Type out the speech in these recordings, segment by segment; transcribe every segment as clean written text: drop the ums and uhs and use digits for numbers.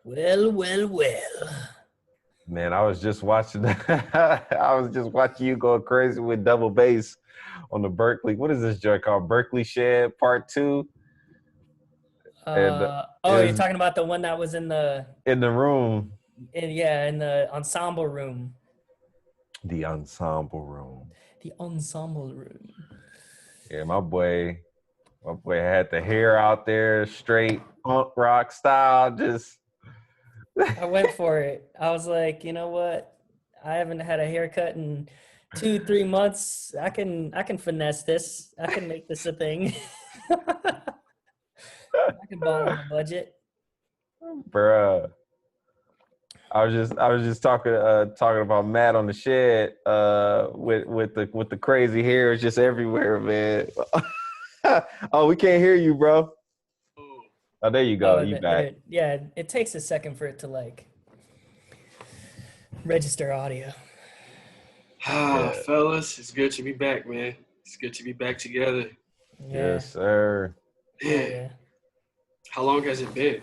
Well, well, well. Man, I was just watching you go crazy with double bass on the Berklee. What is this joint called? Berklee Shed Part 2. And You're talking about the one that was in the room. in the ensemble room. The ensemble room. The ensemble room. Yeah, my boy had the hair out there, straight punk rock style, just I went for it. I was like, you know what? I haven't had a haircut in 2-3 months. I can finesse this. I can make this a thing. I can ball on a budget. bruh. I was just talking about Matt on the shed with the crazy hair. It's just everywhere, man. Oh, we can't hear you, bro. Oh, there you go. You back. It takes a second for it to like register audio. Fellas, it's good to be back, man. It's good to be back together. Yeah. Yes, sir. Yeah. How long has it been?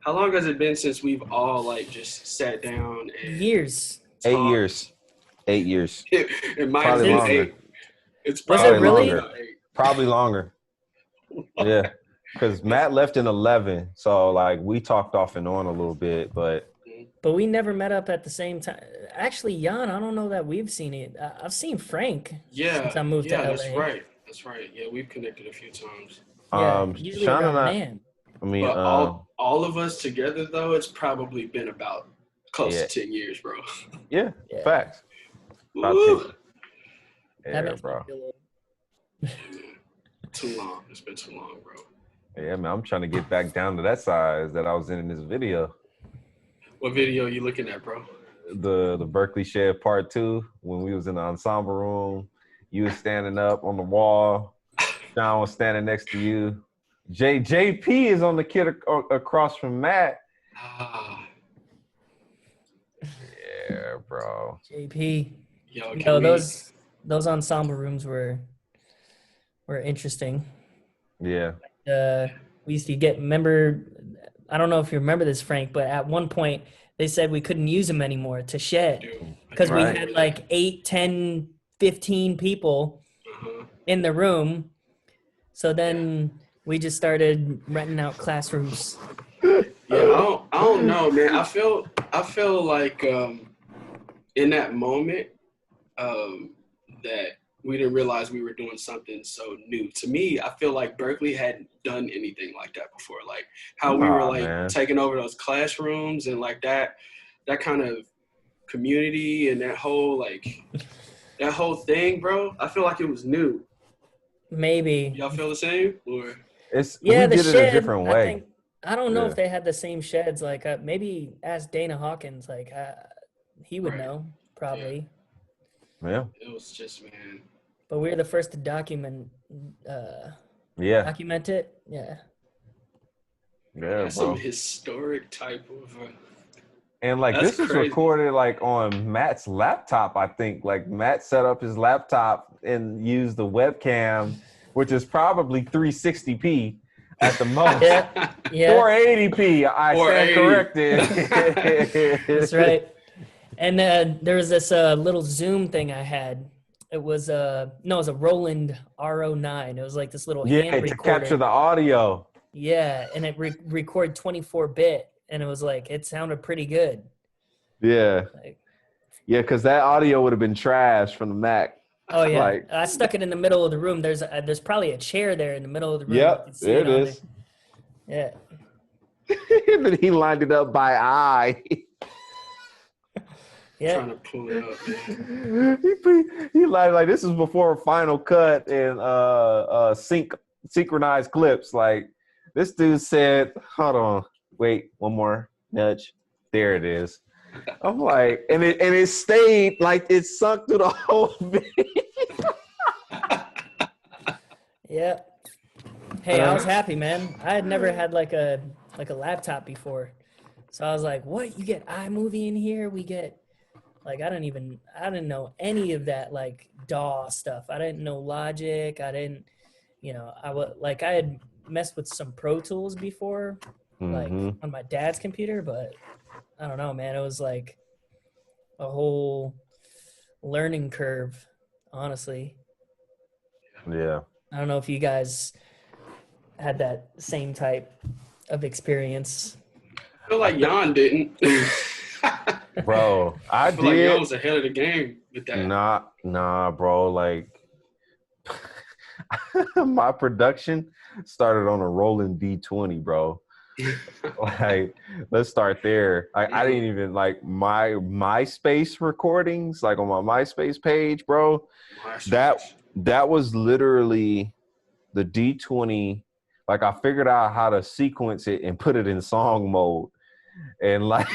How long has it been since we've all like just sat down and Years. 8 years. 8 years. It might Probably have been longer. 8. It's Was probably it really? longer. Probably longer. Yeah. Because Matt left in 11, so like we talked off and on a little bit, but we never met up at the same time. Actually, Yaahn, I don't know that we've seen it. I've seen Frank since I moved to LA. That's right. Yeah, we've connected a few times. Usually Sean around and I, Man. I mean, But all of us together though, it's probably been about close to 10 years, bro. yeah, Yeah. facts. About Woo. 10. That Yeah, makes me bro. feel a little- Too long. It's been too long, bro. Yeah, man, I'm trying to get back down to that size that I was in this video. What video are you looking at, bro? The Berklee Shed Part 2, when we was in the ensemble room. You was standing up on the wall. Sean was standing next to you. JP is on the kid across from Matt. Yeah, bro. JP. Yo, those ensemble rooms were interesting. Yeah. We used to remember, I don't know if you remember this, Frank, but at one point they said we couldn't use them anymore to shed because we had like 8, 10, 15 people in the room. So then we just started renting out classrooms. Yeah, I don't know, man. I feel like in that moment that we didn't realize we were doing something so new. To me, I feel like Berklee hadn't done anything like that before. Like how we were like taking over those classrooms and like that kind of community and that whole thing, bro. I feel like it was new. Maybe. Y'all feel the same? Or We did the it shed, a different way. I don't know if they had the same sheds. Like maybe ask Dana Hawkins. Like he would know probably. Yeah. It was just, man. But we were the first to document it. Yeah. Yeah, bro. Some historic type of. And like this was recorded like on Matt's laptop, I think. Like Matt set up his laptop and used the webcam, which is probably 360p at the most. Yeah. 480p. I stand corrected. That's right. And there was this little Zoom thing I had. It was it was a Roland R09. It was like this little hand recorder. To capture the audio. Yeah, and it recorded 24-bit, and it was like it sounded pretty good. Yeah. Yeah, because that audio would have been trash from the Mac. Oh yeah, I stuck it in the middle of the room. There's probably a chair there in the middle of the room. Yep, there it is. Yeah. And then he lined it up by eye. Yeah. Trying to pull it up, man. he like this is before Final Cut and synchronized clips. Like this dude said, hold on, wait, one more nudge. There it is. I'm like, and it stayed like it sunk through the whole video. Yeah. Hey, I was happy, man. I had never had like a laptop before. So I was like, what? You get iMovie in here? We get like I didn't know any of that like DAW stuff. I didn't know Logic. I didn't, I had messed with some Pro Tools before, like Mhm. on my dad's computer, but I don't know, man. It was like a whole learning curve, honestly. Yeah. I don't know if you guys had that same type of experience. I feel like Yaahn didn't. Bro, I I feel like Yaahn did. was ahead of the game with that. Nah, bro. Like, my production started on a rolling D20, bro. Like, let's start there. I didn't even like my MySpace recordings, like on my MySpace page, bro. That was literally the D20. Like, I figured out how to sequence it and put it in song mode, and like,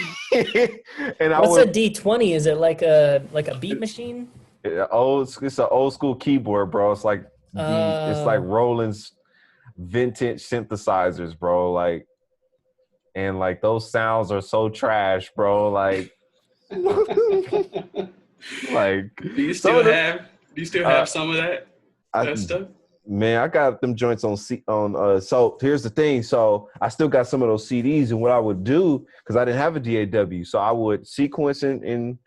and I What's a would D20? Is it like a beat machine? it's an old school keyboard, bro. It's like it's like Uh, Roland's vintage synthesizers, bro. Like, and like those sounds are so trash, bro. Like, like Do you some still of the have? Do you still have some of that I, stuff? man, I got them joints on. So here's the thing. So I still got some of those CDs, and what I would do, because I didn't have a DAW, so I would sequence in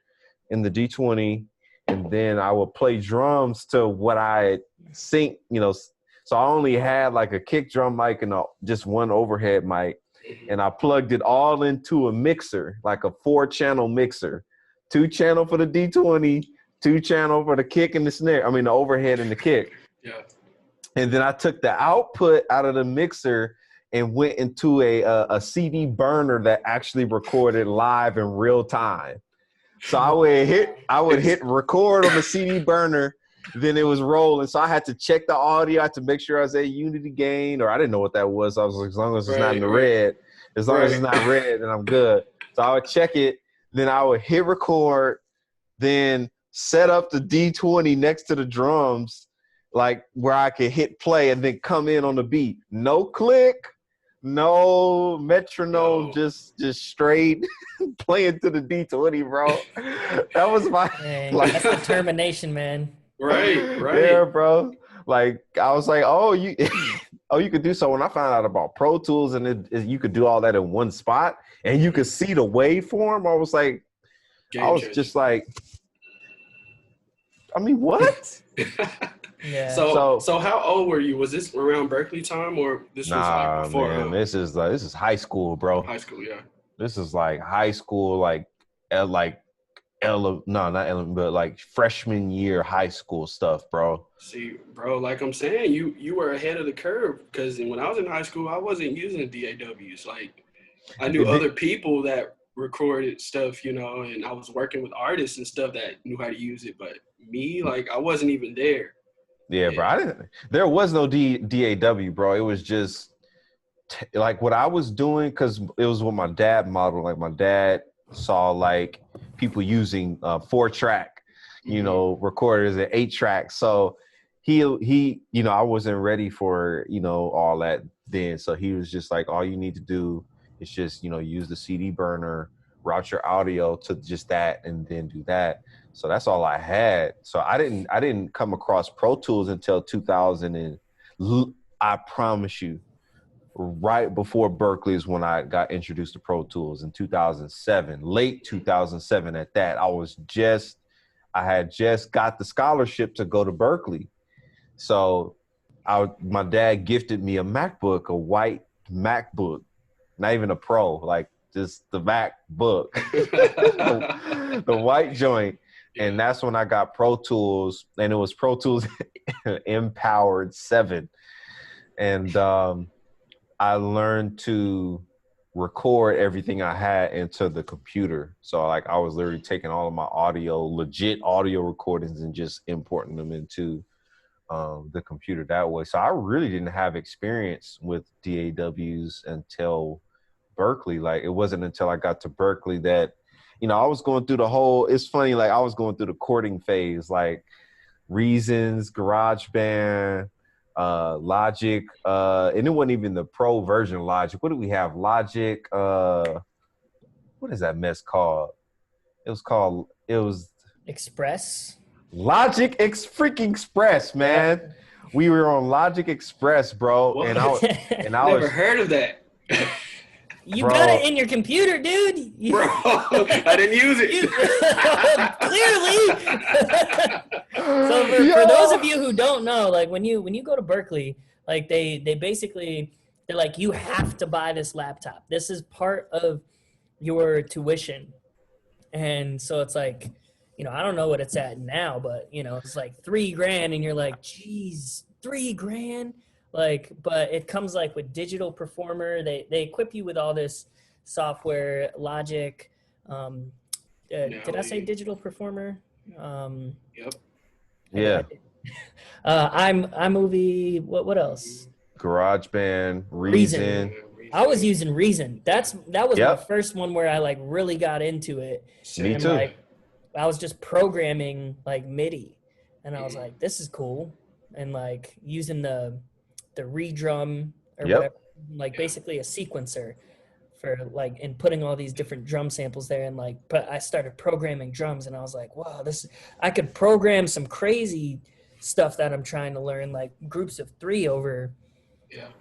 the D20, and then I would play drums to what I sync. So I only had like a kick drum mic and just one overhead mic, and I plugged it all into a mixer, like a 4-channel mixer, 2-channel for the D20, 2-channel for the kick and the snare. I mean, the overhead and the kick. Yeah. And then I took the output out of the mixer and went into a CD burner that actually recorded live in real time. So I would hit record on the CD burner, then it was rolling. So I had to check the audio. I had to make sure I was at unity gain, or I didn't know what that was. I was like, as long as it's not in the red, as long as it's not red, then I'm good. So I would check it, then I would hit record, then set up the D20 next to the drums, like where I could hit play and then come in on the beat. No click, no metronome, just straight playing to the D20, bro. That was my dang, that's determination, man. Right. Yeah, bro. Like, I was like, oh, you could do so. When I found out about Pro Tools and you could do all that in one spot and you could see the waveform, I was like, just like, I mean, what? Yeah. So how old were you? Was this around Berklee time, or this was like before? Man, this is high school, bro. High school, yeah. This is like high school, but like freshman year high school stuff, bro. See, bro, like I'm saying, you were ahead of the curve, because when I was in high school, I wasn't using DAWs. Like, I knew other people that recorded stuff, and I was working with artists and stuff that knew how to use it, but me, like, I wasn't even there. Yeah, bro. There was no DAW, bro. It was just like what I was doing, because it was what my dad modeled. Like, my dad saw like people using 4-track, recorders at 8-track. So he I wasn't ready for all that then. So he was just like, all you need to do is just use the CD burner, route your audio to just that, and then do that. So that's all I had. So I didn't come across Pro Tools until 2000, and I promise you, right before Berklee is when I got introduced to Pro Tools in 2007, late 2007 at that. I had just got the scholarship to go to Berklee. So my dad gifted me a MacBook, a white MacBook, not even a Pro, like just the MacBook, the white joint. And that's when I got Pro Tools, and it was Pro Tools Empowered 7. And I learned to record everything I had into the computer. So like I was literally taking all of my legit audio recordings, and just importing them into the computer that way. So I really didn't have experience with DAWs until Berklee. Like, it wasn't until I got to Berklee that, I was going through it's funny, like I was going through the courting phase, like Reasons, GarageBand, Logic, and it wasn't even the pro version of Logic. What do we have? Logic, what is that mess called? It was Express. Logic freaking Express, man. Yeah. We were on Logic Express, bro. What? And I never heard of that. You Bro. got it in your computer, dude. Bro, I didn't use it. Clearly. So for those of you who don't know, like when you go to Berklee, like they basically, they're like, you have to buy this laptop. This is part of your tuition. And so it's like, I don't know what it's at now, but it's like $3,000 and you're like, geez, $3,000. Like, but it comes like with Digital Performer. They equip you with all this software, Logic. Did I say Digital Performer? Yep. Yeah. iMovie. What else? GarageBand, Reason. I was using Reason. That was my Yep. first one where I like really got into it. Me And too. like, I was just programming like MIDI, and I was like, this is cool. And like using the redrum or Yep. whatever, like basically a sequencer for like, and putting all these different drum samples there. And like, but I started programming drums, and I was like, wow, I could program some crazy stuff that I'm trying to learn, like groups of 3 over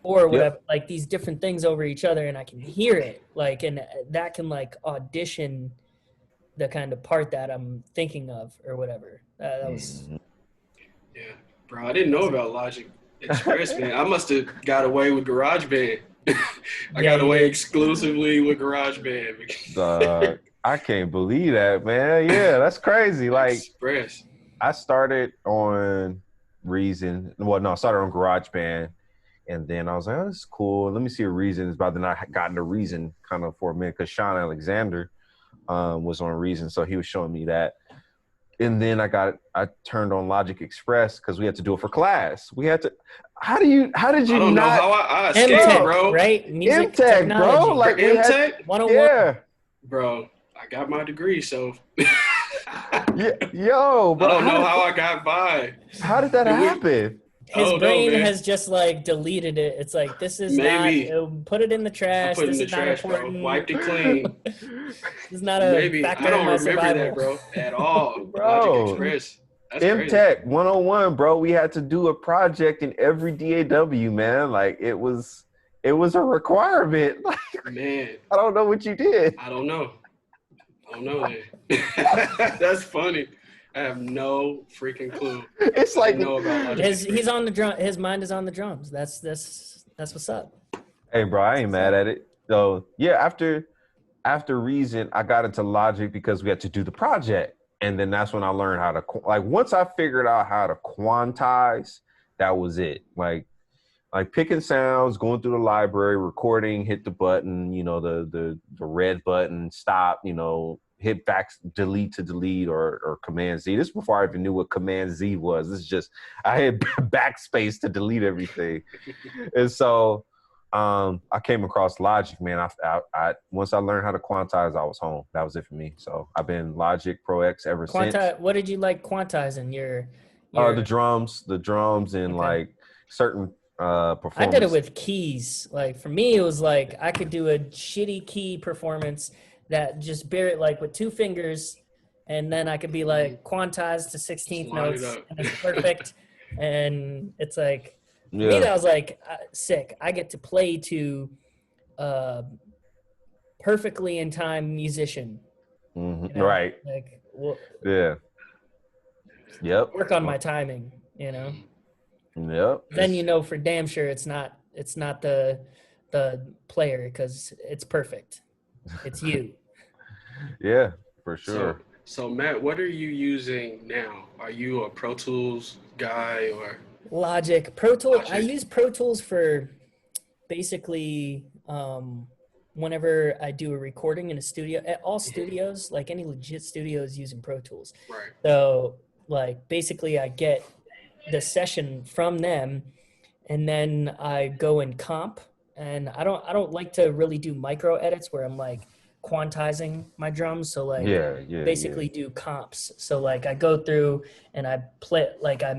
or whatever, like these different things over each other, and I can hear it, like, and that can like audition the kind of part that I'm thinking of or whatever. That was. Yeah, bro, I didn't know about Logic Express, man. I must have got away with GarageBand. I got away exclusively with GarageBand. I can't believe that, man. Yeah, that's crazy. Like, Express. I started on Reason. Well, no, I started on GarageBand. And then I was like, oh, this is cool. Let me see what Reason is about. Then I got into Reason kind of for a minute because Sean Alexander was on Reason. So he was showing me that. And then I turned on Logic Express because we had to do it for class. We had to, how did you I don't know not? how I escaped, M-Tech, bro. right? Music M-Tech, technology. bro. Like, we had, M-Tech? 101. yeah. Bro, I got my degree, so. Yeah, yo, bro. I don't know how I got by. How did that happen? His Oh, no, brain man. has just like deleted it. It's like, this is Maybe. not, put it in the trash. Put it This in is the not trash, bro. important. Wiped it clean. This is not a Maybe. factor I don't in my remember survival. that, bro, at all. Bro. Logic Express. That's crazy. M-Tech 101, bro. We had to do a project in every DAW, man. Like, it was a requirement. Like, Man, I don't know what you did. I don't know. That. That's funny. I have no freaking clue. It's like, I know about Logic Express. He's on the drum. His mind is on the drums. That's what's up. hey, bro, I ain't mad at it. So, yeah, after Reason, I got into Logic because we had to do the project. And then that's when I learned how to, like, once I figured out how to quantize, that was it. Like picking sounds, going through the library, recording, hit the button, the red button, stop, hit back, delete to delete or Command Z. This is before I even knew what Command Z was. This is just, I had backspace to delete everything. And so I came across Logic, man. I once I learned how to quantize, I was home. That was it for me. So I've been Logic Pro X ever since. What did you like quantizing? Your the drums and like certain performance. I did it with keys. Like for me, it was like I could do a shitty key performance that just bear it like with 2 fingers, and then I could be like quantized to 16th notes, and it's perfect. And it's like, for me, that was like sick. I get to play to perfectly in time musician. Mm-hmm. Right. Like, yeah. Yep. Work on my timing, Yep. Then for damn sure it's not the player, because it's perfect. It's you. Yeah, for sure. So Matt, what are you using now? Are you a Pro Tools guy or Logic? Pro Tools. I use Pro Tools for basically whenever I do a recording in a studio. At all studios, like any legit studios, using Pro Tools. Right. So like basically I get the session from them, and then I go and comp. And I don't like to really do micro edits where I'm like quantizing my drums. So like basically do comps. So like I go through and I play, like I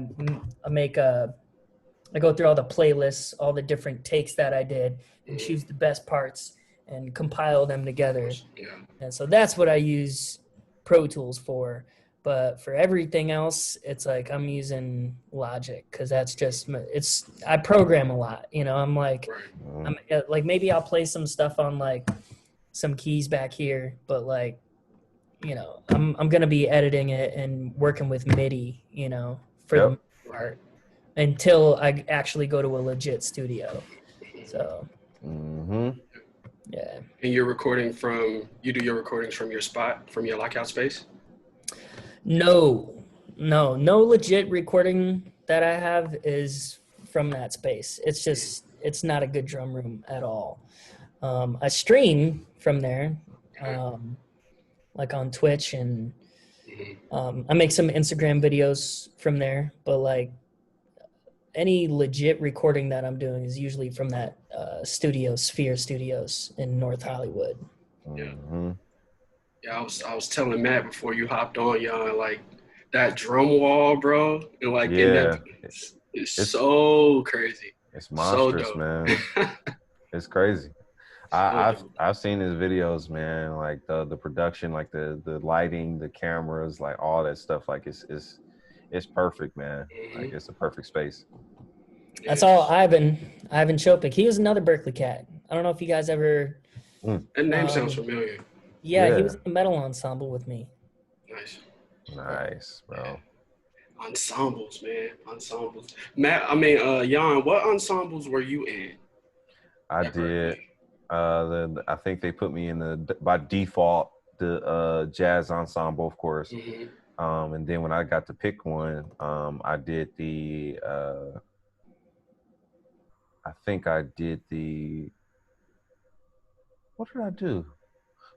go through all the playlists, all the different takes that I did, and choose the best parts and compile them together. Yeah. And so that's what I use Pro Tools for. But for everything else, it's like I'm using Logic because that's just I program a lot. You know, I'm like I'm like maybe I'll play some stuff on like some keys back here, but like you know I'm gonna be editing it and working with MIDI. You know, for the most part until I actually go to a legit studio. So. Yeah. And you do your recordings from your spot, from your lockout space? No legit recording that I have is from that space. It's just, it's not a good drum room at all. I stream from there, like on Twitch, and I make some Instagram videos from there, but like any legit recording that I'm doing is usually from that studio, Sphere Studios in North Hollywood. Yeah. Yeah, I was telling Matt before you hopped on, y'all, like that drum wall, bro, and like in that, it's so crazy. It's monstrous, so man. It's crazy. I've seen his videos, man. Like the production, like the lighting, the cameras, like all that stuff. Like it's perfect, man. Like it's a perfect space. That's all. Ivan Chopik. He was another Berklee cat. I don't know if you guys ever. That name sounds familiar. Yeah, he was in the metal ensemble with me. Nice, bro. Ensembles, man. Ensembles. Matt, Yaahn, what ensembles were you in? I did. I think they put me in by default the jazz ensemble, of course. And then when I got to pick one, I did the. I think I did the. What did I do?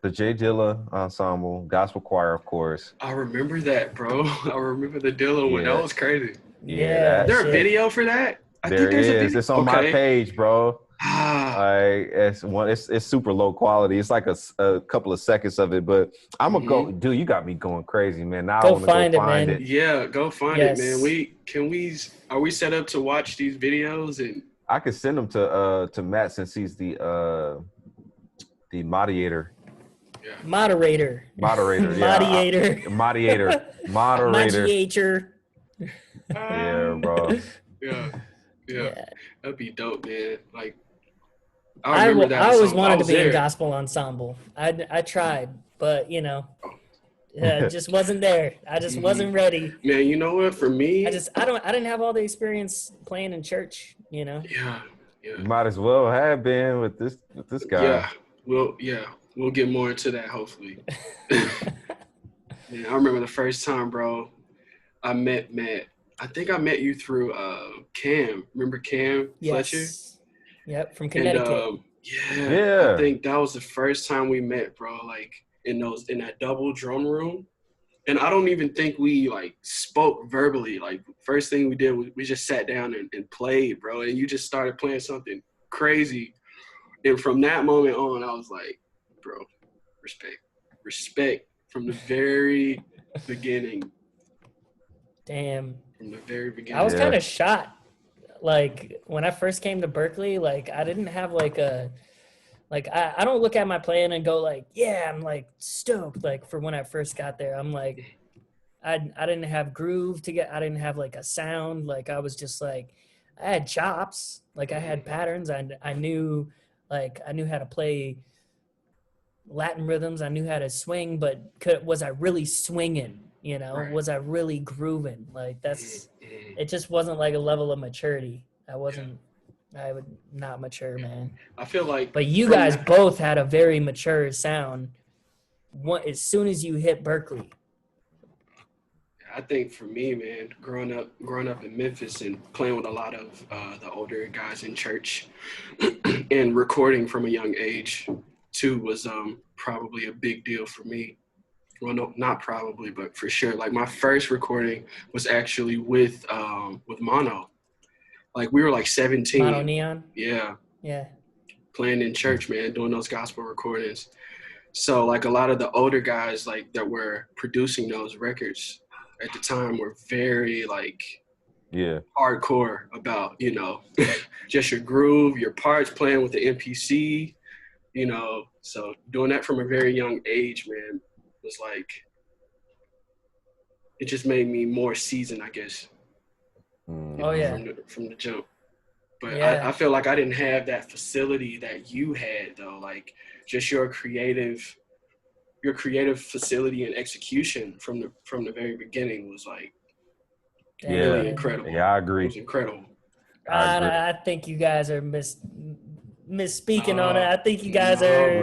The J Dilla ensemble, gospel choir, of course. I remember that, bro. I remember the Dilla one. That was crazy. Yeah. Is there a video for that? I think there's a video. It's on my page, bro. Like it's super low quality. It's like a couple of seconds of it, but I'm gonna go, dude. You got me going crazy, man. Now I want to go find it. Yeah, go find it, man. Are we set up to watch these videos? And I could send them to Matt since he's the moderator. Yeah. Moderator. Yeah. Moderator. Yeah, bro. Yeah. That'd be dope, man. Like, I always wanted to be in gospel ensemble. I tried, but you know, it just wasn't there. I just wasn't ready. Man, you know what? For me, I didn't have all the experience playing in church. You know. Yeah. You might as well have been with this guy. We'll get more into that hopefully. Yeah, I remember the first time, bro. I met Matt. I think I met you through Cam. Remember Cam Fletcher? Yep, from Connecticut. I think that was the first time we met, bro. Like in that double drum room. And I don't even think we like spoke verbally. Like first thing we did was we just sat down and played, bro. And you just started playing something crazy. And from that moment on, I was like, bro, respect from the very beginning. Damn. From the very beginning. I was kind of shocked. Like when I first came to Berklee, like I didn't have I don't look at my plan and go like, yeah, I'm like stoked. Like for when I first got there, I'm like, I didn't have groove I didn't have like a sound. Like I was just like, I had chops. Like I had patterns. I knew how to play Latin rhythms. I knew how to swing, but was I really swinging? You know, was I really grooving? Like it just wasn't like a level of maturity. I would not mature, man. I feel like, but you guys both had a very mature sound. As soon as you hit Berklee. I think for me, man, growing up in Memphis and playing with a lot of the older guys in church and recording from a young age too was probably a big deal for me. Well, no, not probably, but for sure. Like my first recording was actually with Mono. Like we were like 17. Mono Neon? Yeah. Yeah. Playing in church, man, doing those gospel recordings. So like a lot of the older guys like that were producing those records at the time were very like hardcore about, you know, just your groove, your parts, playing with the MPC, you know. So doing that from a very young age, man, was like it just made me more seasoned, I guess. Oh yeah. From the jump. But Yeah. I feel like I didn't have that facility that you had though. Like just your creative facility and execution from the very beginning was like really incredible. Yeah, I agree. It was incredible. I think you guys are misspeaking on it. I think you guys are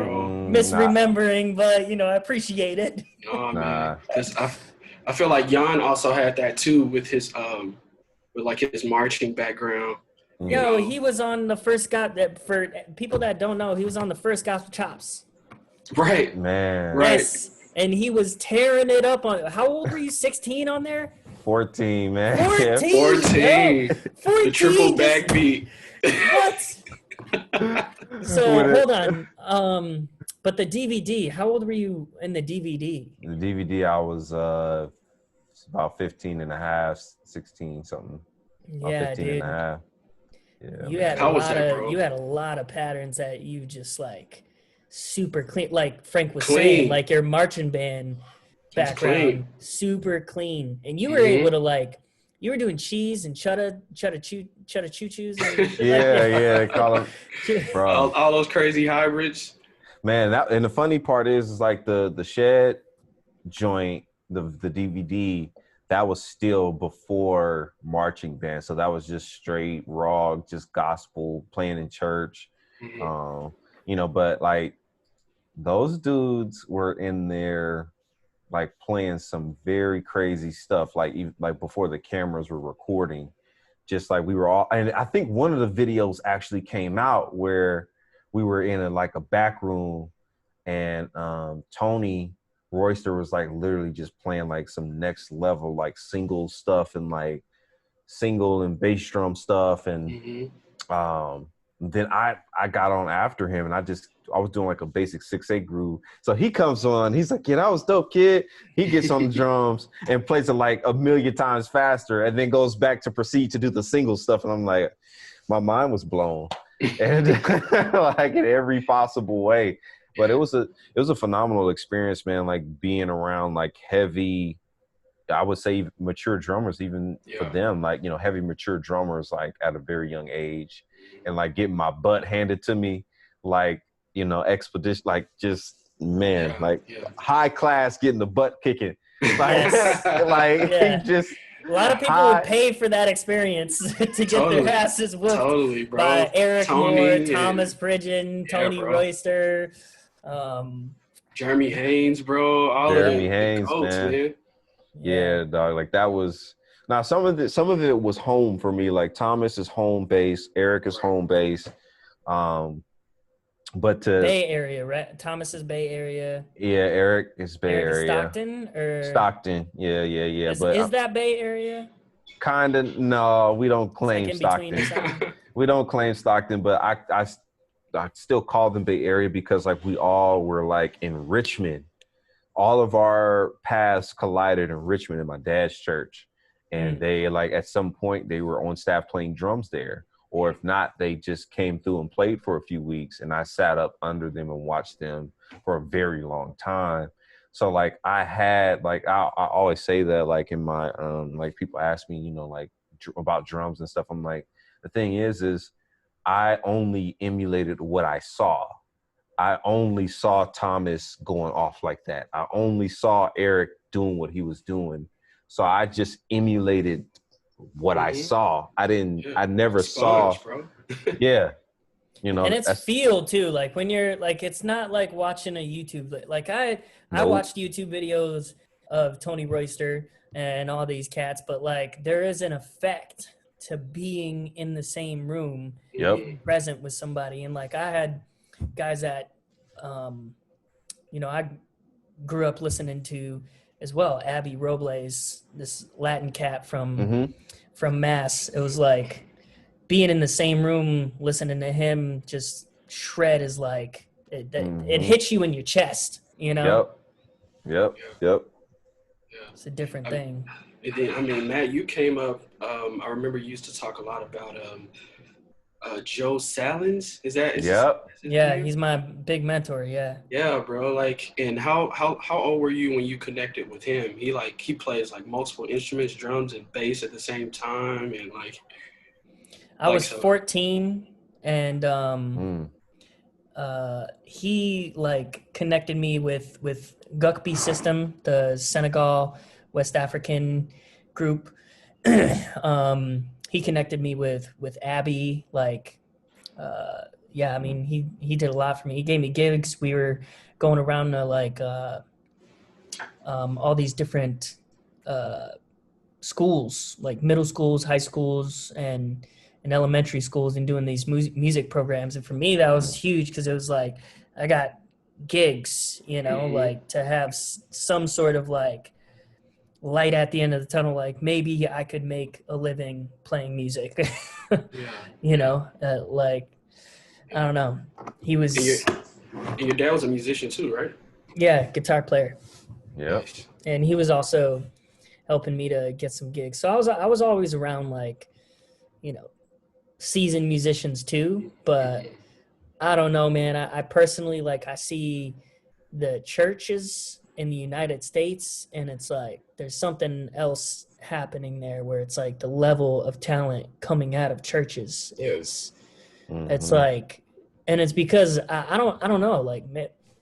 misremembering, but you know, I appreciate it. Oh man, because I feel like Yaahn also had that too with his with like his marching background. Yo, he was on the first for people that don't know, he was on the first Gospel Chops. Right, man. Right. Yes, and he was tearing it up on. How old were you? 16 on there? 14, man. 14. 14. The triple backbeat. What? So hold on. But the DVD, how old were you in the DVD? The DVD, I was about 15 and a half, 16 something. Yeah, 15 dude. and a half. Yeah, You had How a was lot that, of bro? you had a lot of patterns that you just like super clean. Like Frank was Clean. saying, like your marching band background, clean. super clean, and you were able to like you were doing cheese and chutta choo choos. yeah, they call them, bro. All those crazy hybrids. Man, and the funny part is like the Shed joint, the DVD, that was still before marching band, so that was just straight raw, just gospel playing in church. You know, but like those dudes were in there like playing some very crazy stuff, like even like before the cameras were recording. Just like we were all, and I think one of the videos actually came out where we were in a back room, and Tony Royster was like literally just playing like some next level like single stuff and like single and bass drum stuff, and then I got on after him, and I was doing like a basic 6/8 groove. So he comes on, he's like, yeah, that was dope, kid. He gets on the drums and plays it like a million times faster, and then goes back to proceed to do the single stuff. And I'm like, my mind was blown, and like in every possible way. But it was a phenomenal experience, man. Like being around like heavy, I would say mature drummers, even for them, like, you know, heavy mature drummers, like at a very young age, and like getting my butt handed to me, like, you know, expedition, like just, man, high class getting the butt kicking. Like, just a lot of people would pay for that experience to get their asses whooped by Eric Moore, Thomas Pridgen, Tony Royster, Jeremy Haynes, bro. All Jeremy of Haynes, man. Yeah, dog. Like that was now some of it was home for me. Like Thomas is home base, Eric is home base. But Bay Area, right? Thomas is Bay Area. Yeah, Eric is Bay Area. Stockton or Stockton. Yeah. Is that Bay Area? Kinda. No, we don't claim Stockton. We don't claim Stockton, but I still call them Bay Area because like we all were like in Richmond. All of our paths collided in Richmond in my dad's church. And they like at some point they were on staff playing drums there. Or if not, they just came through and played for a few weeks, and I sat up under them and watched them for a very long time. So like I had like I always say that like in my like people ask me, you know, like about drums and stuff. I'm like, the thing is I only emulated what I saw. I only saw Thomas going off like that. I only saw Eric doing what he was doing. So I just emulated what I saw. I never saw. Bro. Yeah. You know, and it's feel too. Like when you're like, it's not like watching a YouTube. Like I watched YouTube videos of Tony Royster and all these cats, but like there is an effect to being in the same room, present with somebody. And like I had guys that, you know, I grew up listening to as well, Abby Robles, this Latin cat from Mass. It was like being in the same room, listening to him just shred is like, it hits you in your chest, you know? Yep. It's a different thing. I mean, Matt, you came up, I remember you used to talk a lot about Joe Salins. Is Yep. his Yeah, name? he's my big mentor. Yeah. Yeah, bro. Like, and how old were you when you connected with him? He plays like multiple instruments, drums and bass at the same time, and I was so. 14, and Mm. he like connected me with Gukbi System, the Senegal West African group. He connected me with Abby. Like, yeah, I mean, he did a lot for me. He gave me gigs. We were going around to like all these different uh, schools, like middle schools, high schools, and elementary schools, and doing these music programs. And for me, that was huge because it was like I got gigs, like to have some sort of like light at the end of the tunnel. Like maybe I could make a living playing music. Like I don't know. He was, And your dad was a musician too, right? yeah, guitar player. Yep. And he was also helping me to get some gigs. So I was always around like, seasoned musicians too. But I don't know, man. I personally like I see the churches in the United States, and it's like there's something else happening there where it's like the level of talent coming out of churches is it's like, and it's because I don't know, like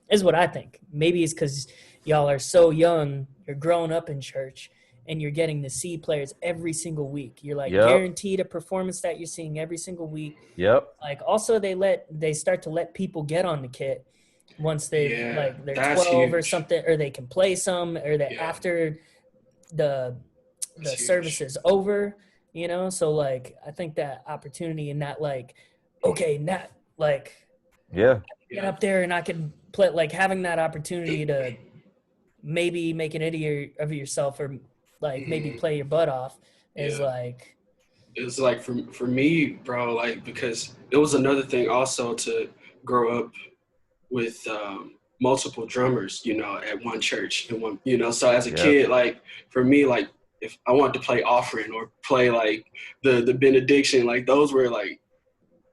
is what I think. Maybe it's because y'all are so young, you're growing up in church, and you're getting to see players every single week. You're like guaranteed a performance that you're seeing every single week. Yep. Like also they start to let people get on the kit once they're 12 huge. or something, or they can play some, or that after the service is over, so like I think that opportunity and that like, okay, not like get up there and I can play, like having that opportunity to maybe make an idiot of yourself or like maybe play your butt off is like. It's like for me, bro, like because it was another thing also to grow up with multiple drummers, at one church and one, so as a kid, like for me, like if I wanted to play offering or play like the benediction, like those were like,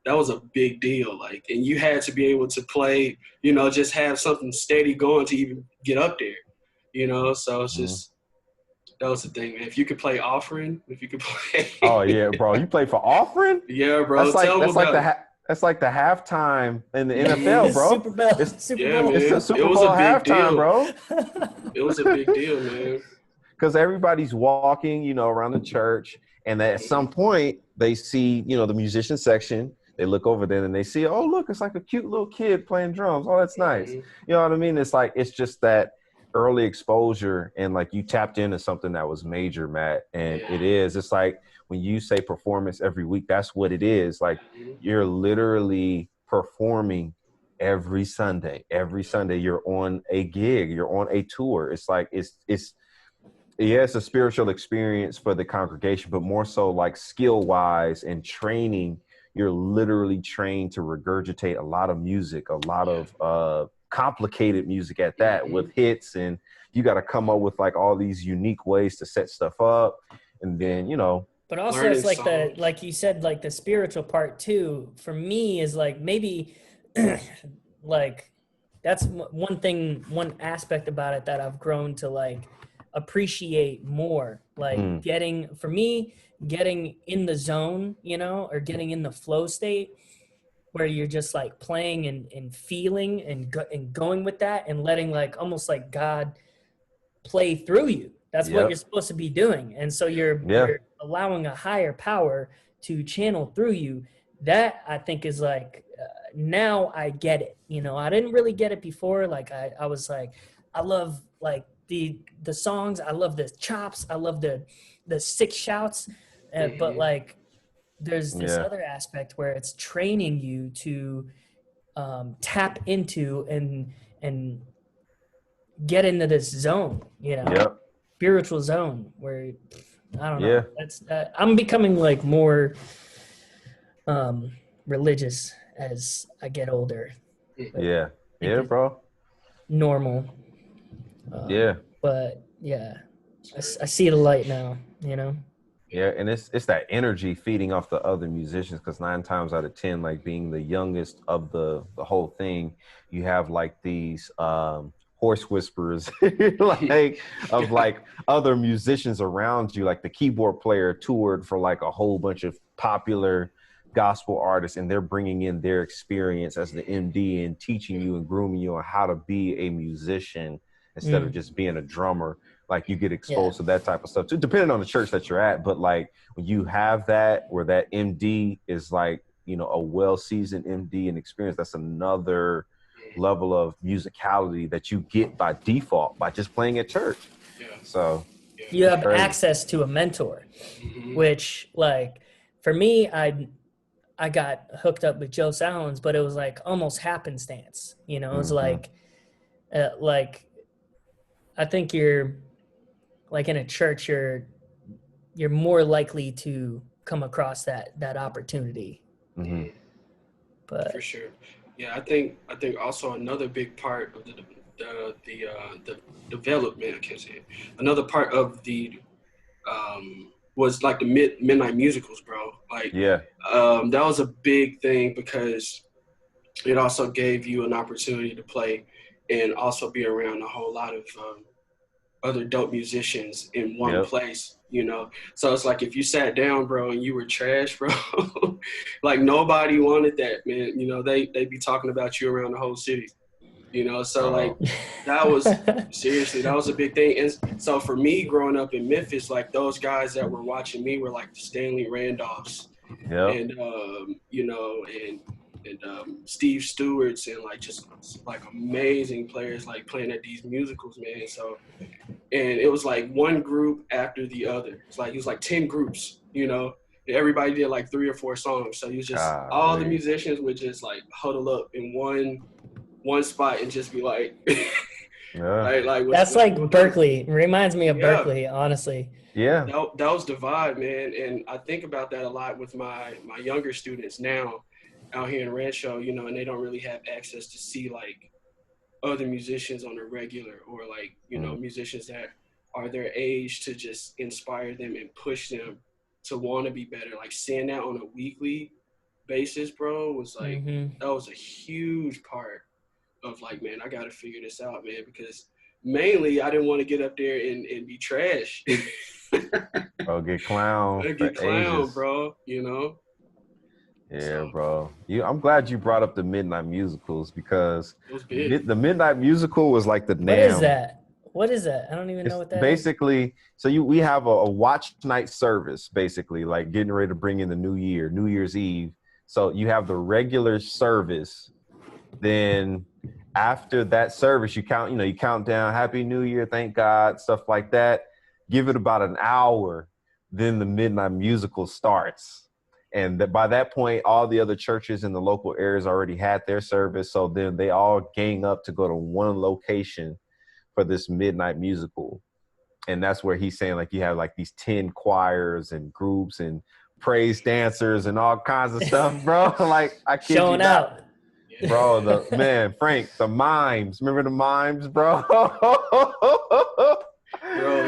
that was a big deal. Like, and you had to be able to play, just have something steady going to even get up there, so it's just, that was the thing, man. If you could play offering, if you could play. Oh yeah, bro. You play for offering? Yeah, bro. That's like the halftime in the NFL, bro. Super Bowl. It's Super yeah, Bowl. man. the Super It was Bowl a big halftime, deal, bro. It was a big deal, man. Because everybody's walking, around the church, and at some point they see, the musician section. They look over there and they see, oh look, it's like a cute little kid playing drums. Oh, that's nice. You know what I mean? It's like it's just that early exposure, and like you tapped into something that was major, Matt. And it is. It's like when you say performance every week, that's what it is. Like you're literally performing every Sunday. Every Sunday you're on a gig, you're on a tour. It's like it's a spiritual experience for the congregation, but more so like skill wise and training. You're literally trained to regurgitate a lot of music, a lot of complicated music at that, with hits, and you got to come up with like all these unique ways to set stuff up, and then But also it's like songs. Like you said, like the spiritual part too, for me is like maybe like that's one aspect about it that I've grown to like appreciate more, like getting in the zone, or getting in the flow state where you're just like playing and feeling and going with that and letting like almost like God play through you. That's what you're supposed to be doing. And so you're allowing a higher power to channel through you. That I think is like, now I get it. I didn't really get it before. Like I was like, I love like the songs. I love the chops. I love the sick shouts. But like, there's this other aspect where it's training you to tap into and get into this zone, spiritual zone where I don't know. That's I'm becoming like more religious as I get older. Bro. Normal. But yeah, I see the light now. Yeah, and it's that energy feeding off the other musicians, because 9 times out of 10, like being the youngest of the whole thing, you have like these horse whisperers like of like other musicians around you. Like the keyboard player toured for like a whole bunch of popular gospel artists, and they're bringing in their experience as the MD and teaching you and grooming you on how to be a musician instead of just being a drummer. Like you get exposed to that type of stuff too, depending on the church that you're at. But like when you have that, where that MD is like, you know, a well-seasoned MD and experience, that's another level of musicality that you get by default by just playing at church. So you have access to a mentor, which like for me, I got hooked up with Joe Salins, but it was like almost happenstance. You know, it was like I think you're like in a church, you're more likely to come across that opportunity. But for sure, yeah, I think also another big part of the development, I can't say it, another part of the was like the midnight musicals, bro. Like that was a big thing because it also gave you an opportunity to play and also be around a whole lot of other dope musicians in one place, you know? So it's like if you sat down, bro, and you were trash, bro, like nobody wanted that, man. You know, they'd be talking about you around the whole city, you know? So like that was, seriously, that was a big thing. And so for me growing up in Memphis, like those guys that were watching me were like the Stanley Randolphs and, you know, and Steve Stewart's and like just like amazing players like playing at these musicals, man. So, and it was like one group after the other. It's like, it was like 10 groups, you know, and everybody did like 3 or 4 songs. So you was just, all the musicians would just like huddle up in one spot and just be like, like that's like Berklee. Reminds me of Berklee, honestly. Yeah. That was the vibe, man. And I think about that a lot with my younger students now out here in Rancho, you know, and they don't really have access to see like other musicians on a regular, or like, you know, musicians that are their age to just inspire them and push them to want to be better. Like seeing that on a weekly basis, bro, was like, that was a huge part of like, man, I got to figure this out, man, because mainly I didn't want to get up there and be trash. Get clowned. Get clowned, bro, you know? Yeah, bro. I'm glad you brought up the midnight musicals, because the midnight musical was like the NAMM. What is that? I don't even know what that is. Basically, so we have a watch night service, basically, like getting ready to bring in the new year, New Year's Eve. So you have the regular service. Then after that service, you count down, Happy New Year, thank God, stuff like that. Give it about an hour, then the midnight musical starts. And by that point, all the other churches in the local areas already had their service. So then they all gang up to go to one location for this midnight musical. And that's where he's saying, like, you have like these 10 choirs and groups and praise dancers and all kinds of stuff, bro. Like, I kid showing you not. out. Bro, Frank, the mimes. Remember the mimes, bro? Bro,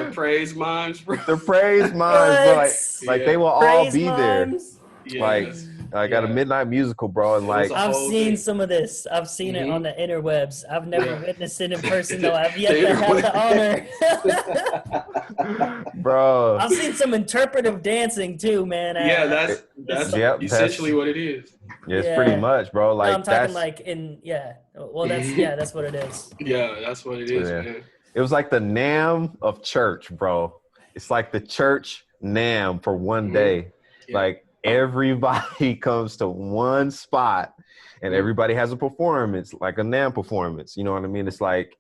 the praise mimes, bro. The praise mimes, bro. Like they will all be mimes. There. Like, I got a midnight musical, bro, and like I've seen some of this. I've seen it on the interwebs. I've never witnessed it in person, though. I've yet to have the honor. Bro, I've seen some interpretive dancing too, man. Yeah, that's essentially what it is. Yeah, it's pretty much, bro. Like, no, I'm talking like in well, that's what it is. Yeah, that's what it is, man. It was like the NAMM of church, bro. It's like the church NAMM for one day. Yeah. Like, everybody comes to one spot and everybody has a performance, like a NAMM performance. You know what I mean? It's like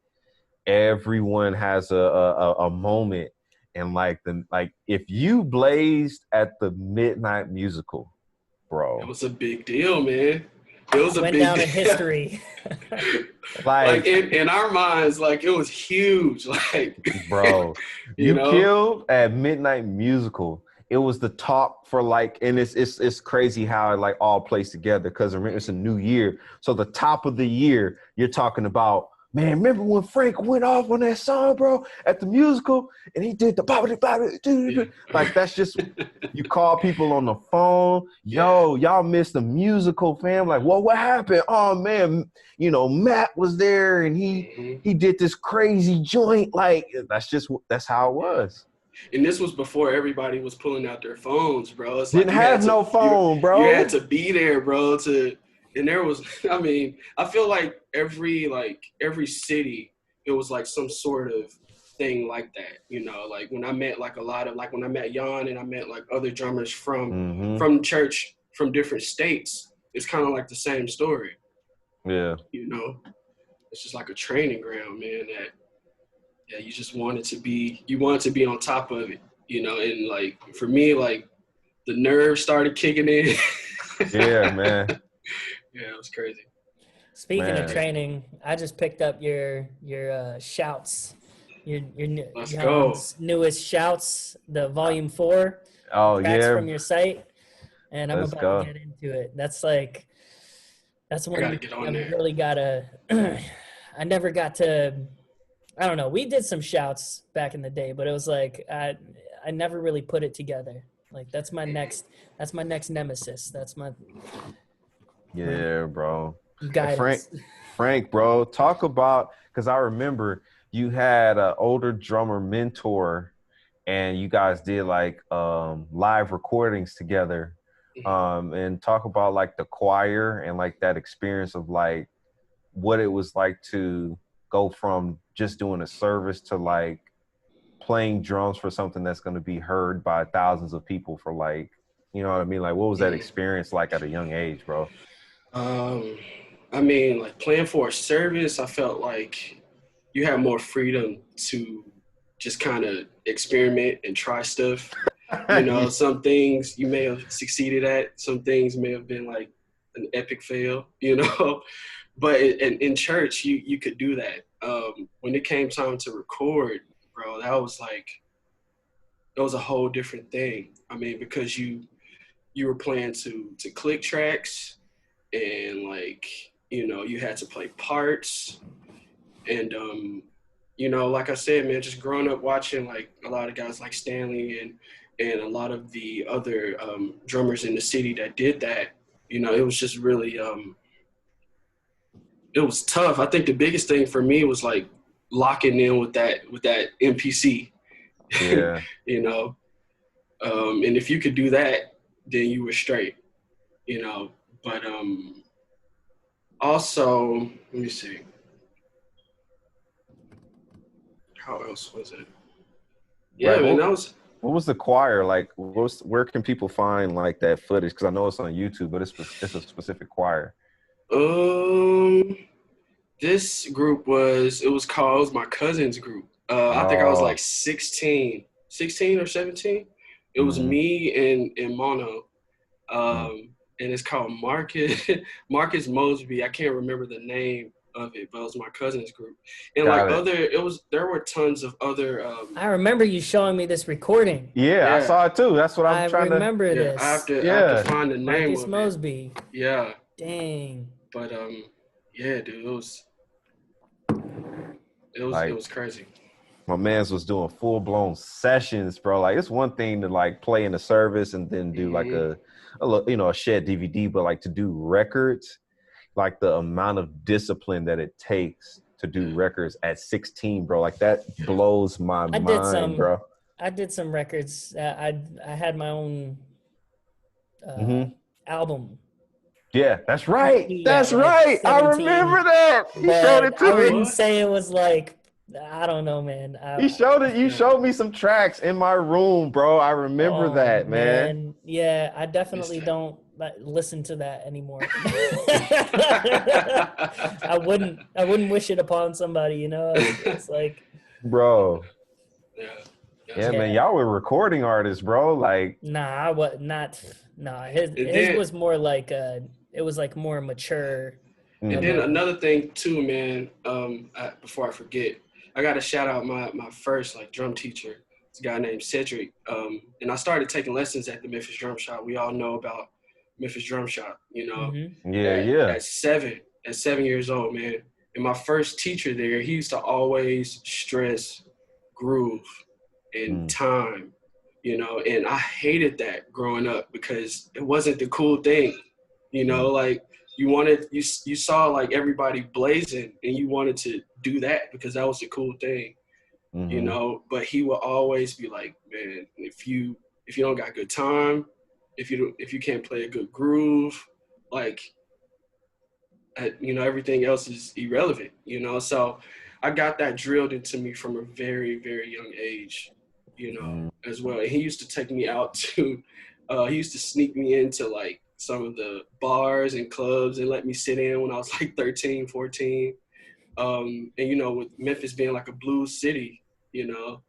everyone has a moment. And like if you blazed at the midnight musical, bro, it was a big deal, man. It was went down in history. like in our minds, like it was huge. Like, bro, you killed at midnight musical. It was the top for like, and it's crazy how it like all plays together, because it's a new year. So the top of the year, you're talking about man, remember when Frank went off on that song, bro, at the musical, and he did the like that's just you call people on the phone, yo, y'all missed the musical, fam. Like, well, what happened? Oh man, you know, Matt was there and he did this crazy joint. Like, that's how it was. And this was before everybody was pulling out their phones, bro. It's Didn't have no phone, bro. You had to be there, bro. And there was, I mean, I feel like every city, it was like some sort of thing like that, you know. Like when I met when I met Yaahn and I met like other drummers from church from different states, it's kind of like the same story. Yeah. You know, it's just like a training ground, man. That you just wanted to be on top of it, you know. And like for me, like the nerves started kicking in. Yeah, man. Yeah, it was crazy. Speaking of training, I just picked up your shouts, your newest shouts, the volume 4. Oh tracks yeah, from your site, and I'm about to get into it. That's one thing I really gotta. I never got to. I don't know. We did some shouts back in the day, but it was like I never really put it together. Like that's my next nemesis. That's my bro. Guidance. Frank, bro, talk about, because I remember you had an older drummer mentor, and you guys did like live recordings together, and talk about like the choir and like that experience of like what it was like to go from just doing a service to like playing drums for something that's going to be heard by thousands of people for like, you know what I mean? Like, what was that experience like at a young age, bro? I mean, like playing for a service, I felt like you had more freedom to just kind of experiment and try stuff. You know, some things you may have succeeded at, some things may have been like an epic fail, you know. But in church, you could do that. When it came time to record, bro, that was a whole different thing. I mean, because you were playing to click tracks, and like, you know, you had to play parts, and you know, like I said, man, just growing up watching like a lot of guys like Stanley and a lot of the other drummers in the city that did that, you know, it was just really it was tough. I think the biggest thing for me was like locking in with that MPC. Yeah. You know, and if you could do that, then you were straight, you know. But also, let me see. How else was it? Yeah, right, man, what was the choir like? Where can people find like that footage? Because I know it's on YouTube, but it's a specific choir. This group was my cousin's group. I think I was like 16 or 17. It was me and Mono. And it's called Marcus Mosby. I can't remember the name of it, but it was my cousin's group. And there were tons of other. I remember you showing me this recording. Yeah, I saw it too. That's what I'm trying to. I remember this. I have to find the name Marcus of Mosby. it. Yeah. Dang. But yeah, dude, it was crazy. My man's was doing full blown sessions, bro. Like, it's one thing to like play in a service and then do like a Shed DVD, but like to do records, like the amount of discipline that it takes to do records at 16, bro. Like that blows my mind, bro. I did some records. I had my own album. Yeah, that's right. That's right. 17. I remember that. You showed it to me. I wouldn't say it was like, I don't know, man. You showed it. You showed me some tracks in my room, bro. I remember that, man. Yeah, I definitely don't listen to that anymore. I wouldn't wish it upon somebody, you know. It's like, bro. Yeah, man. Y'all were recording artists, bro. Like, nah, I was not. Nah, his was more like it was like more mature. And then another thing too, man. Before I forget, I got to shout out my first like drum teacher. It's a guy named Cedric. And I started taking lessons at the Memphis Drum Shop. We all know about Memphis Drum Shop, you know. Yeah. At 7 years old, man. And my first teacher there, he used to always stress groove and time, you know, and I hated that growing up because it wasn't the cool thing, you know, like you saw like everybody blazing and you wanted to do that because that was the cool thing, you know, but he would always be like, man, if you don't got good time, if you can't play a good groove, like, you know, everything else is irrelevant, you know? So I got that drilled into me from a very, very young age, you know, as well. And he used to take me out to, he used to sneak me into like some of the bars and clubs and let me sit in when I was like 13, 14. And, you know, with Memphis being like a blues city, you know,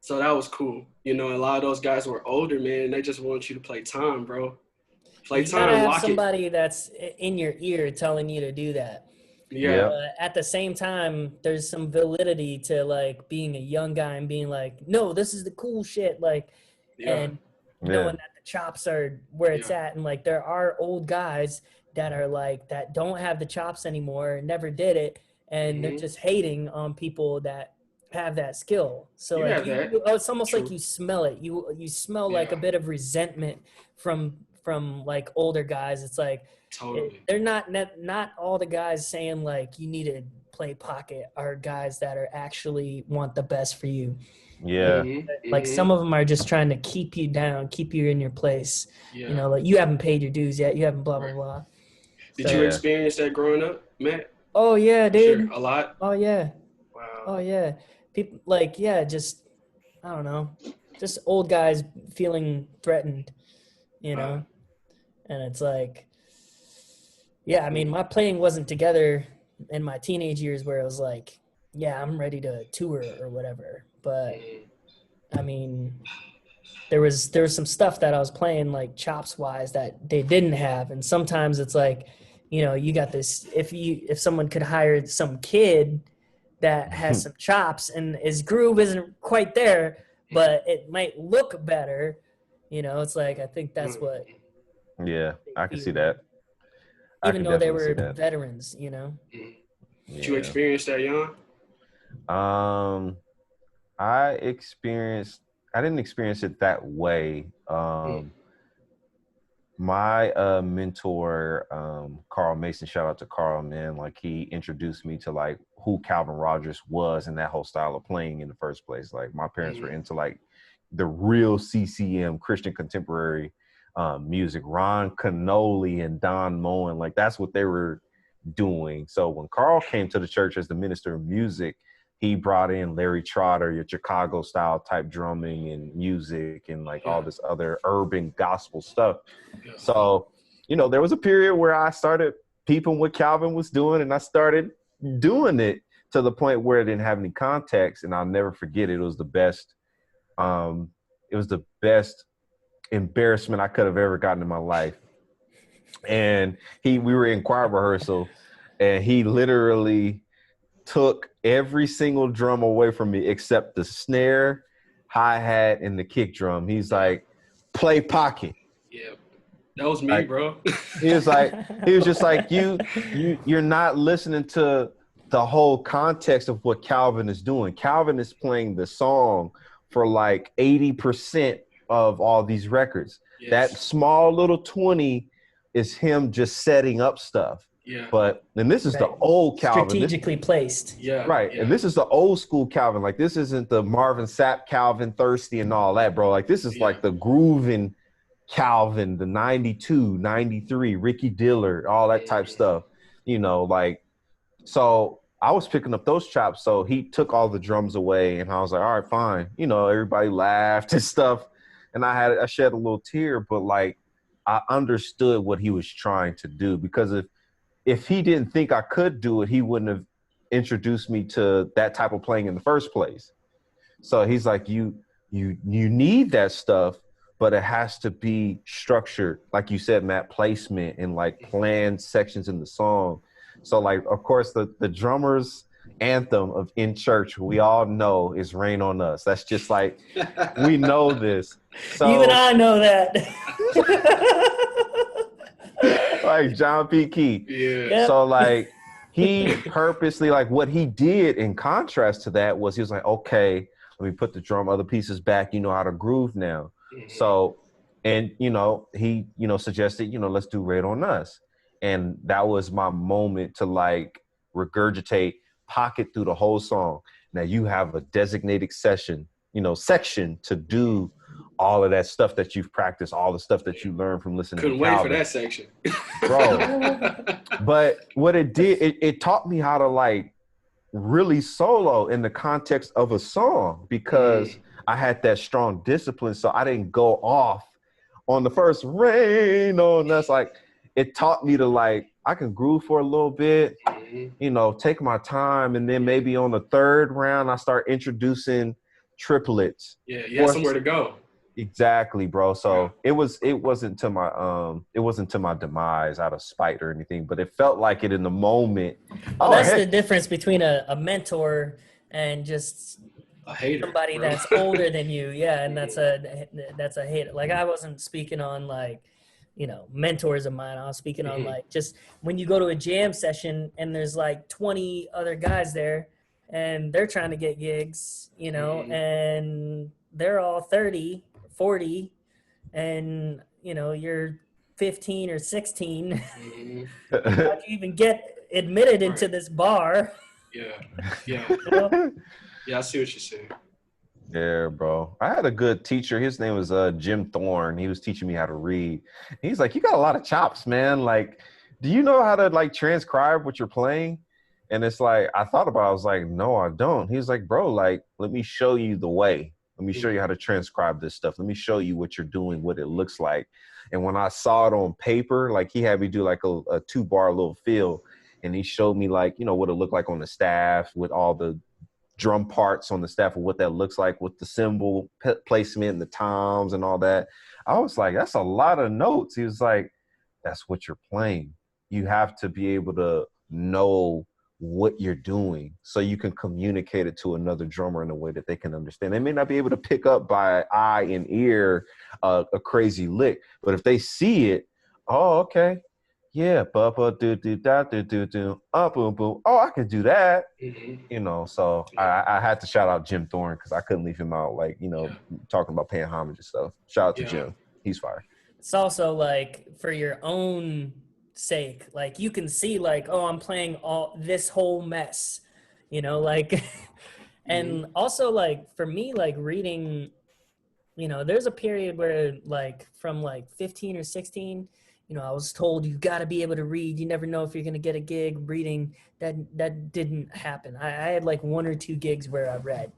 so that was cool. You know, a lot of those guys were older, man. They just want you to play time, bro. You gotta have somebody that's in your ear telling you to do that. Yeah. At the same time, there's some validity to like being a young guy and being like, no, this is the cool shit. Like, and knowing that the chops are where it's at. And like, there are old guys that are like, that don't have the chops anymore, never did it. And they're just hating on people that have that skill. So like, it's almost like you smell it. You smell like a bit of resentment from like older guys. It's like they're not all the guys saying like you need to play pocket are guys that are actually want the best for you. Like some of them are just trying to keep you down, keep you in your place. You know, like you haven't paid your dues yet, you haven't blah blah blah. Did you experience that growing up, Matt? Oh yeah, dude. Sure. A lot. Oh yeah. Wow. Oh yeah. People like just I don't know, just old guys feeling threatened, you know. And it's like, I mean, my playing wasn't together in my teenage years where it was like, I'm ready to tour or whatever. But I mean, there was some stuff that I was playing like chops wise that they didn't have. And sometimes it's like, you know, you got this, if someone could hire some kid that has some chops and his groove isn't quite there, but it might look better, you know, it's like, I think that's what. Yeah, I can see that. Even though they were veterans, you know. Did you experience that, Yaahn? I didn't experience it that way. My mentor, Carl Mason, shout out to Carl, man. Like he introduced me to like who Calvin Rogers was and that whole style of playing in the first place. Like my parents were into like the real CCM, Christian contemporary music. Ron Canoli and Don Moen, like that's what they were doing. So when Carl came to the church as the minister of music, he brought in Larry Trotter, your Chicago style type drumming and music and like all this other urban gospel stuff. So, you know, there was a period where I started peeping what Calvin was doing and I started doing it to the point where it didn't have any context. And I'll never forget it. It was the best. It was the best embarrassment I could have ever gotten in my life. And we were in choir rehearsal and he literally took every single drum away from me except the snare, hi-hat, and the kick drum. He's like, play pocket. Yeah, that was me, like, bro. he was just like, you're not listening to the whole context of what Calvin is doing. Calvin is playing the song for like 80% of all these records. Yes. That small little 20 is him just setting up stuff. Yeah. But then this is the old Calvin. Strategically placed. Yeah. Right. Yeah. And this is the old school Calvin. Like this isn't the Marvin Sapp Calvin, Thirsty and all that, bro. Like this is like the grooving Calvin, the 92, 93, Ricky Dillard, all that type stuff. You know, like, so I was picking up those chops. So he took all the drums away and I was like, all right, fine. You know, everybody laughed and stuff. And I shed a little tear, but like I understood what he was trying to do, because if he didn't think I could do it, he wouldn't have introduced me to that type of playing in the first place. So he's like, you need that stuff, but it has to be structured. Like you said, Matt, placement and like planned sections in the song. So like, of course, the drummer's anthem of In Church, we all know, is Rain on Us. That's just like, we know this. So, even I know that. like John P. Key. Yeah. So like he purposely, like what he did in contrast to that was he was like, okay, let me put the drum other pieces back. You know how to groove now. So, and he suggested, let's do Raid on Us. And that was my moment to like regurgitate, pocket through the whole song. Now you have a designated section to do all of that stuff that you've practiced, all the stuff that you learned from listening Couldn't to wait Calvin. for that section. Bro. But what it did, it taught me how to like really solo in the context of a song, because I had that strong discipline. So I didn't go off on the first Rain on Us. Like it taught me to like, I can groove for a little bit, take my time. And then maybe on the third round, I start introducing triplets. Yeah, you had somewhere to go. Exactly, bro. So it wasn't to my demise out of spite or anything, but it felt like it in the moment. Well, that's the difference between a mentor and just a hater, somebody that's older than you. Yeah, and that's a hater. Like I wasn't speaking on like, mentors of mine. I was speaking on like just when you go to a jam session and there's like 20 other guys there and they're trying to get gigs, and they're all 30, 40, and you're 15 or 16. How do you even get admitted into this bar? Yeah. Yeah, I see what you're saying. Yeah, bro. I had a good teacher. His name was Jim Thorne. He was teaching me how to read. He's like, you got a lot of chops, man. Like, do you know how to like transcribe what you're playing? And it's like, I thought about it. I was like, no, I don't. He was like, bro, like, let me show you the way. Let me show you how to transcribe this stuff. Let me show you what you're doing, what it looks like. And when I saw it on paper, like he had me do like a 2-bar little fill. And he showed me like, what it looked like on the staff with all the drum parts on the staff of what that looks like with the cymbal placement and the toms and all that. I was like, that's a lot of notes. He was like, that's what you're playing. You have to be able to know what you're doing so you can communicate it to another drummer in a way that they can understand. They may not be able to pick up by eye and ear a crazy lick, but if they see it, oh, okay. Yeah, ba do do da do do do boom boom. Oh, I can do that. So I had to shout out Jim Thorne because I couldn't leave him out. Like talking about paying homage and stuff. Shout out to Jim. He's fire. It's also like for your own sake, like you can see like, oh, I'm playing all this whole mess, like, and also like for me, like reading, there's a period where like from like 15 or 16. I was told you got to be able to read. You never know if you're going to get a gig reading. That didn't happen. I had like 1 or 2 gigs where I read.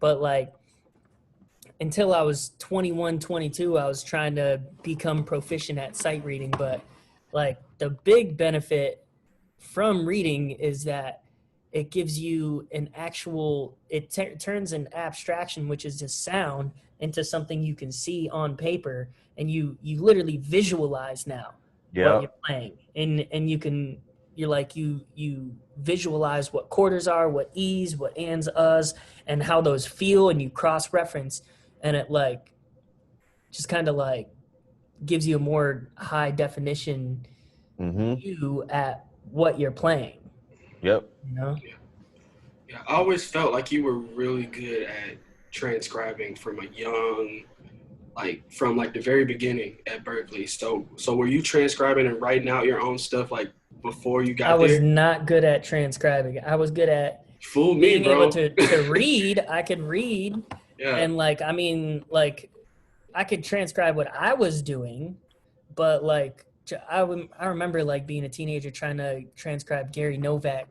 But like until I was 21, 22, I was trying to become proficient at sight reading. But like the big benefit from reading is that it gives you an actual, it turns an abstraction, which is just sound, into something you can see on paper, and you literally visualize now what you're playing, and you visualize what quarters are, what E's, what ands, us, and how those feel, and you cross reference, and it like just kind of like gives you a more high definition view at what you're playing. Yep. Yeah, I always felt like you were really good at transcribing from a young, like from like the very beginning at Berklee. So were you transcribing and writing out your own stuff like before you got there? I was not good at transcribing. I was good at being able to read. I could read, and like I mean, like I could transcribe what I was doing, but like I remember like being a teenager trying to transcribe Gary Novak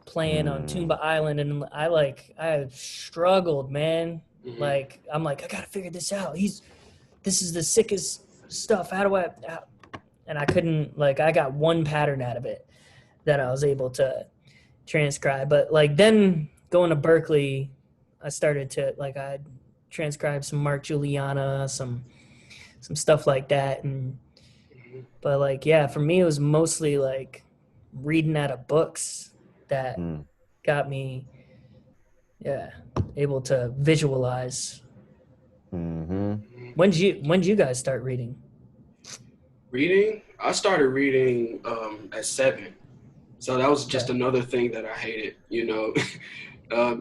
playing on Toomba Island, and I struggled, man. Like I'm like, I gotta figure this out. This is the sickest stuff. How do I? And I couldn't, like, I got one pattern out of it that I was able to transcribe. But like then going to Berklee, I started to like I transcribed some Mark Juliana, some stuff like that, and but like for me it was mostly like reading out of books that got me able to visualize. When did you guys start reading? I started reading at 7. So that was just another thing that I hated, you know.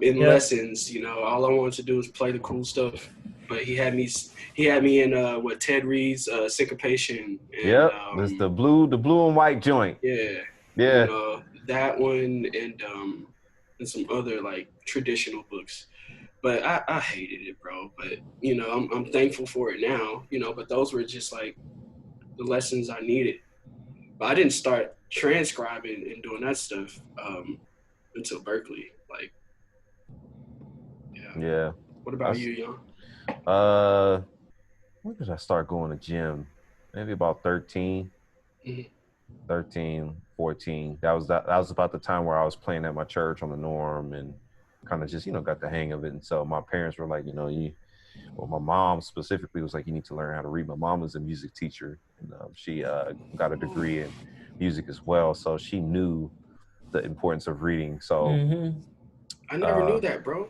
In lessons, you know, all I wanted to do was play the cool stuff. But he had me in Ted Reed's Syncopation. And, There's the blue and white joint. Yeah. Yeah. You know, that one and some other like traditional books. But I hated it, bro. But you know, I'm thankful for it now, you know, but those were just like the lessons I needed. But I didn't start transcribing and doing that stuff until Berklee. Like, yeah. What about you, Yaahn? When did I start going to gym? Maybe about 13, Mhm. 13, 14. That was about the time where I was playing at my church on the Norm and kind of just, you know, got the hang of it. And so my parents were like, you know, my mom specifically was like, you need to learn how to read. My mom was a music teacher, and she got a degree in music as well. So she knew the importance of reading. So I never knew that, bro.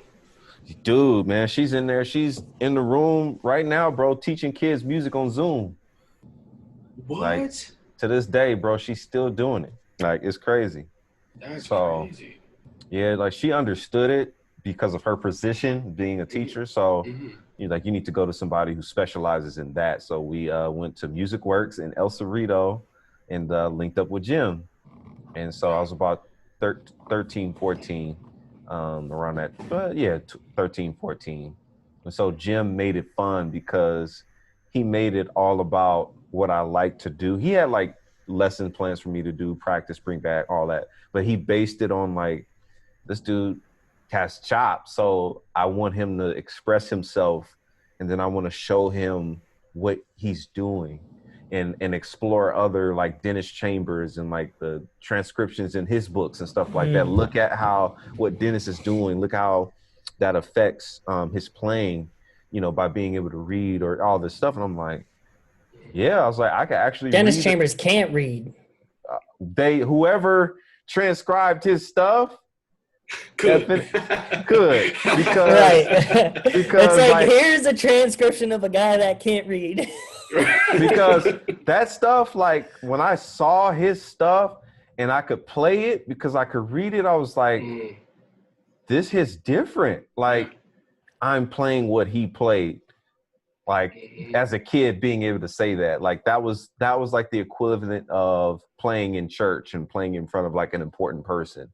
Dude, man, she's in there. She's in the room right now, bro, teaching kids music on Zoom. What? Like, to this day, bro, she's still doing it. Like, it's crazy. That's crazy. Yeah, like she understood it because of her position being a teacher. So you need to go to somebody who specializes in that. So we went to Music Works in El Cerrito and linked up with Jim. And so I was about 13, 14, around that. But yeah, 13, 14. And so Jim made it fun because he made it all about what I like to do. He had like lesson plans for me to do, practice, bring back, all that. But he based it on like, this dude has chops, so I want him to express himself, and then I want to show him what he's doing and explore other like Dennis Chambers and like the transcriptions in his books and stuff like that. Look at what Dennis is doing. Look how that affects his playing, you know, by being able to read or all this stuff. And I'm like, yeah, I was like, I could actually Dennis Chambers can't read. Whoever transcribed his stuff could because it's like here's a transcription of a guy that can't read. Because that stuff, like when I saw his stuff and I could play it because I could read it, I was like, this hits different. Like I'm playing what he played. Like as a kid, being able to say that, like that was like the equivalent of playing in church and playing in front of like an important person.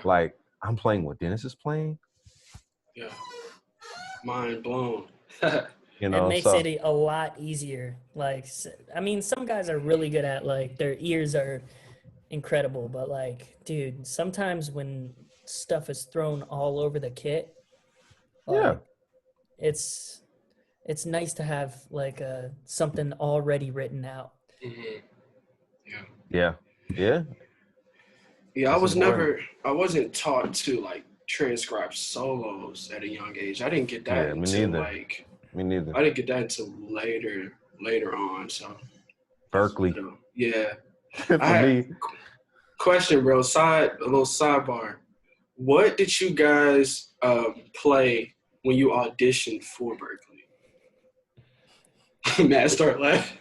Like I'm playing what Dennis is playing. Yeah, mind blown. You know, it makes it a lot easier. Like, I mean, some guys are really good at like their ears are incredible, but like, dude, sometimes when stuff is thrown all over the kit, like, it's nice to have like something already written out. Yeah. I wasn't taught to like transcribe solos at a young age. I didn't get that until me neither. I didn't get that until later on. So Berklee. Yeah. For me. Question, bro. A little sidebar. What did you guys play when you auditioned for Berklee? Matt, start laughing.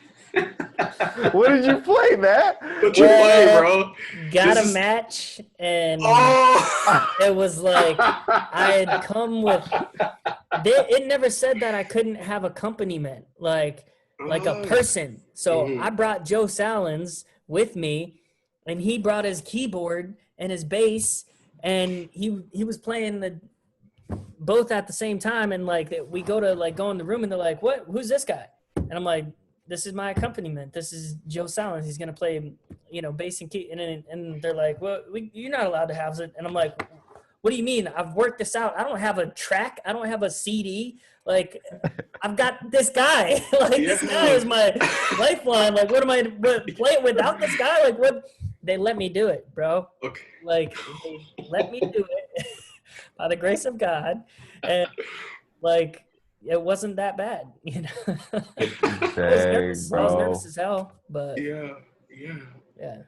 What did you play, Matt? What you play, bro? Got a match, and it was like I had come with. It never said that I couldn't have accompaniment, like a person. So I brought Joe Salins with me, and he brought his keyboard and his bass, and he was playing both at the same time. And like we go in the room, and they're like, "What? Who's this guy?" And I'm like, this is my accompaniment. This is Joe Salins. He's going to play, you know, bass and key. And they're like, well, you're not allowed to have it. And I'm like, what do you mean? I've worked this out. I don't have a track. I don't have a CD. Like, I've got this guy. This guy is my lifeline. Like, what am I play it without this guy? Like, what? They let me do it, bro. Okay. Like, they let me do it by the grace of God. And, like, it wasn't that bad, you know. I was nervous as hell, but yeah.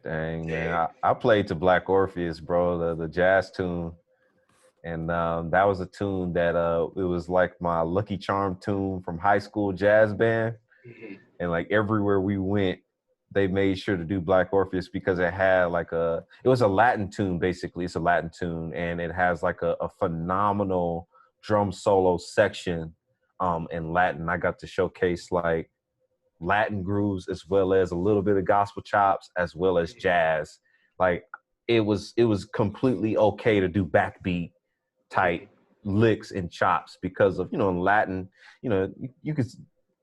Dang, man, I played to Black Orpheus, bro, the jazz tune, and that was a tune that it was like my Lucky Charm tune from high school jazz band, and like everywhere we went, they made sure to do Black Orpheus because it had like it was a Latin tune, basically. It's a Latin tune, and it has like a phenomenal drum solo section in Latin. I got to showcase like Latin grooves as well as a little bit of gospel chops as well as jazz. Like it was completely okay to do backbeat type licks and chops because of, in Latin, you could,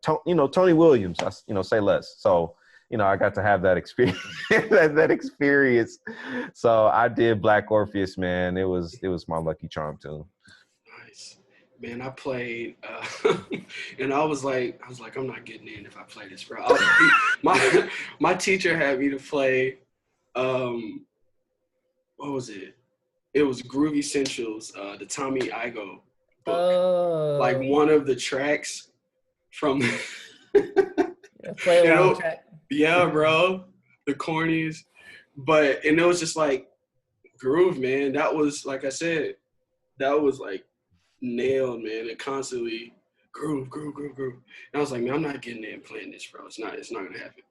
Tony Williams, say less. So, I got to have that experience, that experience. So I did Black Orpheus, man. It was my lucky charm tune. Nice. Man, I played, and I was like, I'm not getting in if I play this, bro. My teacher had me to play, what was it? It was Groovy Essentials, the Tommy Igoe book. Oh. Like one of the tracks from play along track. Yeah, bro. The cornies. And it was just like groove, man. That was, like I said, that was like nailed, man. It constantly groove. And I was like, man, I'm not getting in and playing this, bro. It's not gonna happen.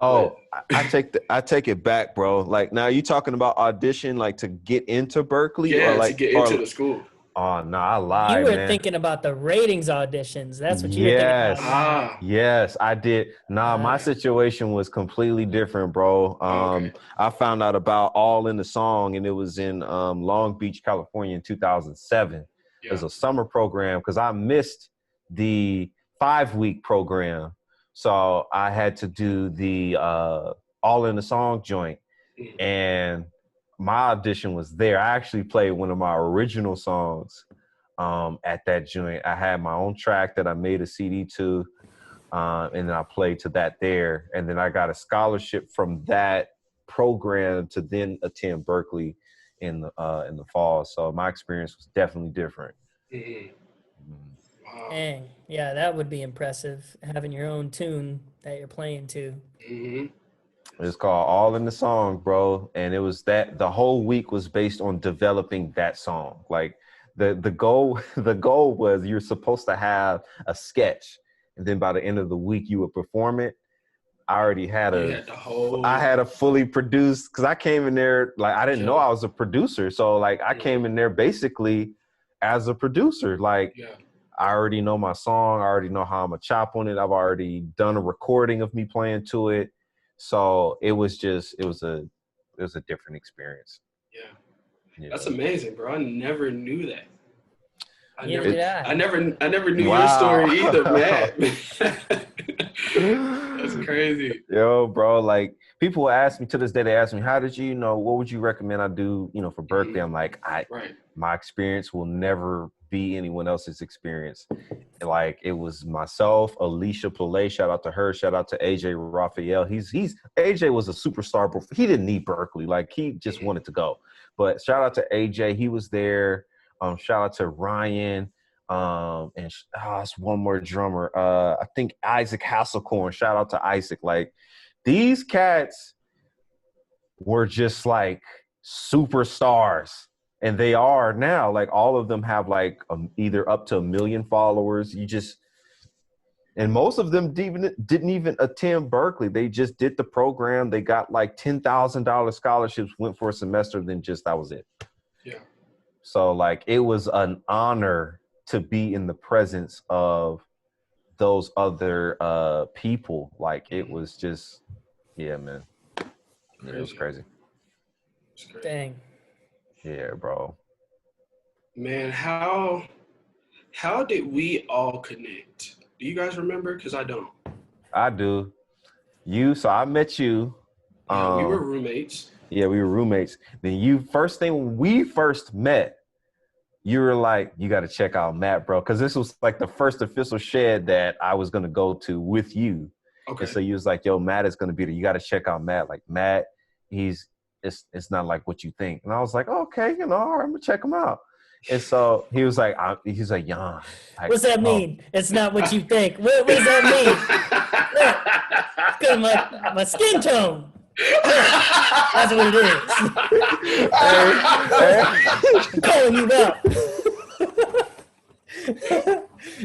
Oh, I take it back, bro. Like, now you talking about audition, like to get into Berklee? Yeah, or like, to get into the school. Oh, no, I lied, You were man. thinking about the ratings auditions. That's what you were thinking about. Yes, I did. My situation was completely different, bro. Okay. I found out about All in the Song, and it was in Long Beach, California in 2007. Yeah. It was a summer program because I missed the 5-week program. So I had to do the All in the Song joint. Mm-hmm. And my audition was there. I actually played one of my original songs at that joint. I had my own track that I made a CD to, and then I played to that there. And then I got a scholarship from that program to then attend Berklee in the fall. So my experience was definitely different. Mm-hmm. Wow. Dang. Yeah, that would be impressive, having your own tune that you're playing to. Mm-hmm. It's called All in the Song, bro. And it was the whole week was based on developing that song. Like the goal was you're supposed to have a sketch, and then by the end of the week you would perform it. I already had I had a fully produced, because I came in there, like, I didn't know I was a producer. So like I came in there basically as a producer. Like, I already know my song. I already know how I'm gonna chop on it. I've already done a recording of me playing to it. So it was a different experience. Yeah. That's amazing, bro. I never knew that. I never knew your story either, man. That's crazy. Yo, bro, like people ask me to this day, they ask me, how did you what would you recommend I do, for Berklee? Mm-hmm. I'm like, my experience will never be anyone else's experience. Like, it was myself, Alicia Pillay, shout out to her, shout out to AJ Raphael. AJ was a superstar, but he didn't need Berklee. Like, he just wanted to go. But shout out to AJ, he was there. Shout out to Ryan. And it's one more drummer. I think Isaac Hasselcorn. Shout out to Isaac. Like, these cats were just like superstars. And they are now. Like, all of them have like either up to 1 million followers. And most of them didn't even attend Berklee. They just did the program. They got like $10,000 scholarships, went for a semester, then that was it. Yeah. So like, it was an honor to be in the presence of those other people. Like, it was just, man. It was crazy. Dang. Yeah, bro. Man, how did we all connect? Do you guys remember? Because I don't. I do. So I met you. Yeah, we were roommates. Yeah, we were roommates. Then when we first met, you were like, you got to check out Matt, bro. Because this was like the first official shed that I was going to go to with you. Okay. And so you was like, yo, Matt is going to be there. You got to check out Matt. Like, Matt, it's not like what you think. And I was like, okay, all right, I'm going to check him out. And so he was like, Yaahn. Like, what's that mean? It's not what you think. What does that mean? It's because of my skin tone. That's what it is. I'm calling you out.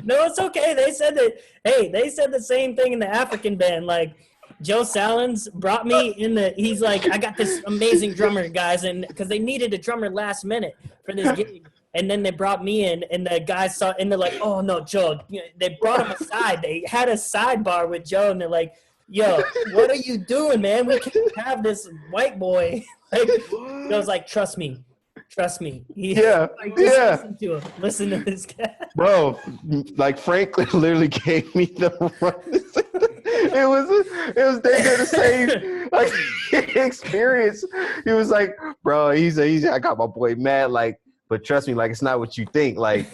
No, it's okay. They said that. Hey, they said the same thing in the African band. Like, Joe Salins brought me in he's like, I got this amazing drummer, guys, and because they needed a drummer last minute for this gig. And then they brought me in, and the guys saw, and they're like, "Oh no, Joe!" They brought him aside. They had a sidebar with Joe, and they're like, "Yo, what are you doing, man? We can't have this white boy." Like, Joe's like, "Trust me." Yeah, like, yeah. Listen to this guy, bro. Like Frank literally gave me the run. It was they did the same like experience. He was like, bro, he's I got my boy Matt, like. But trust me, like it's not what you think. Like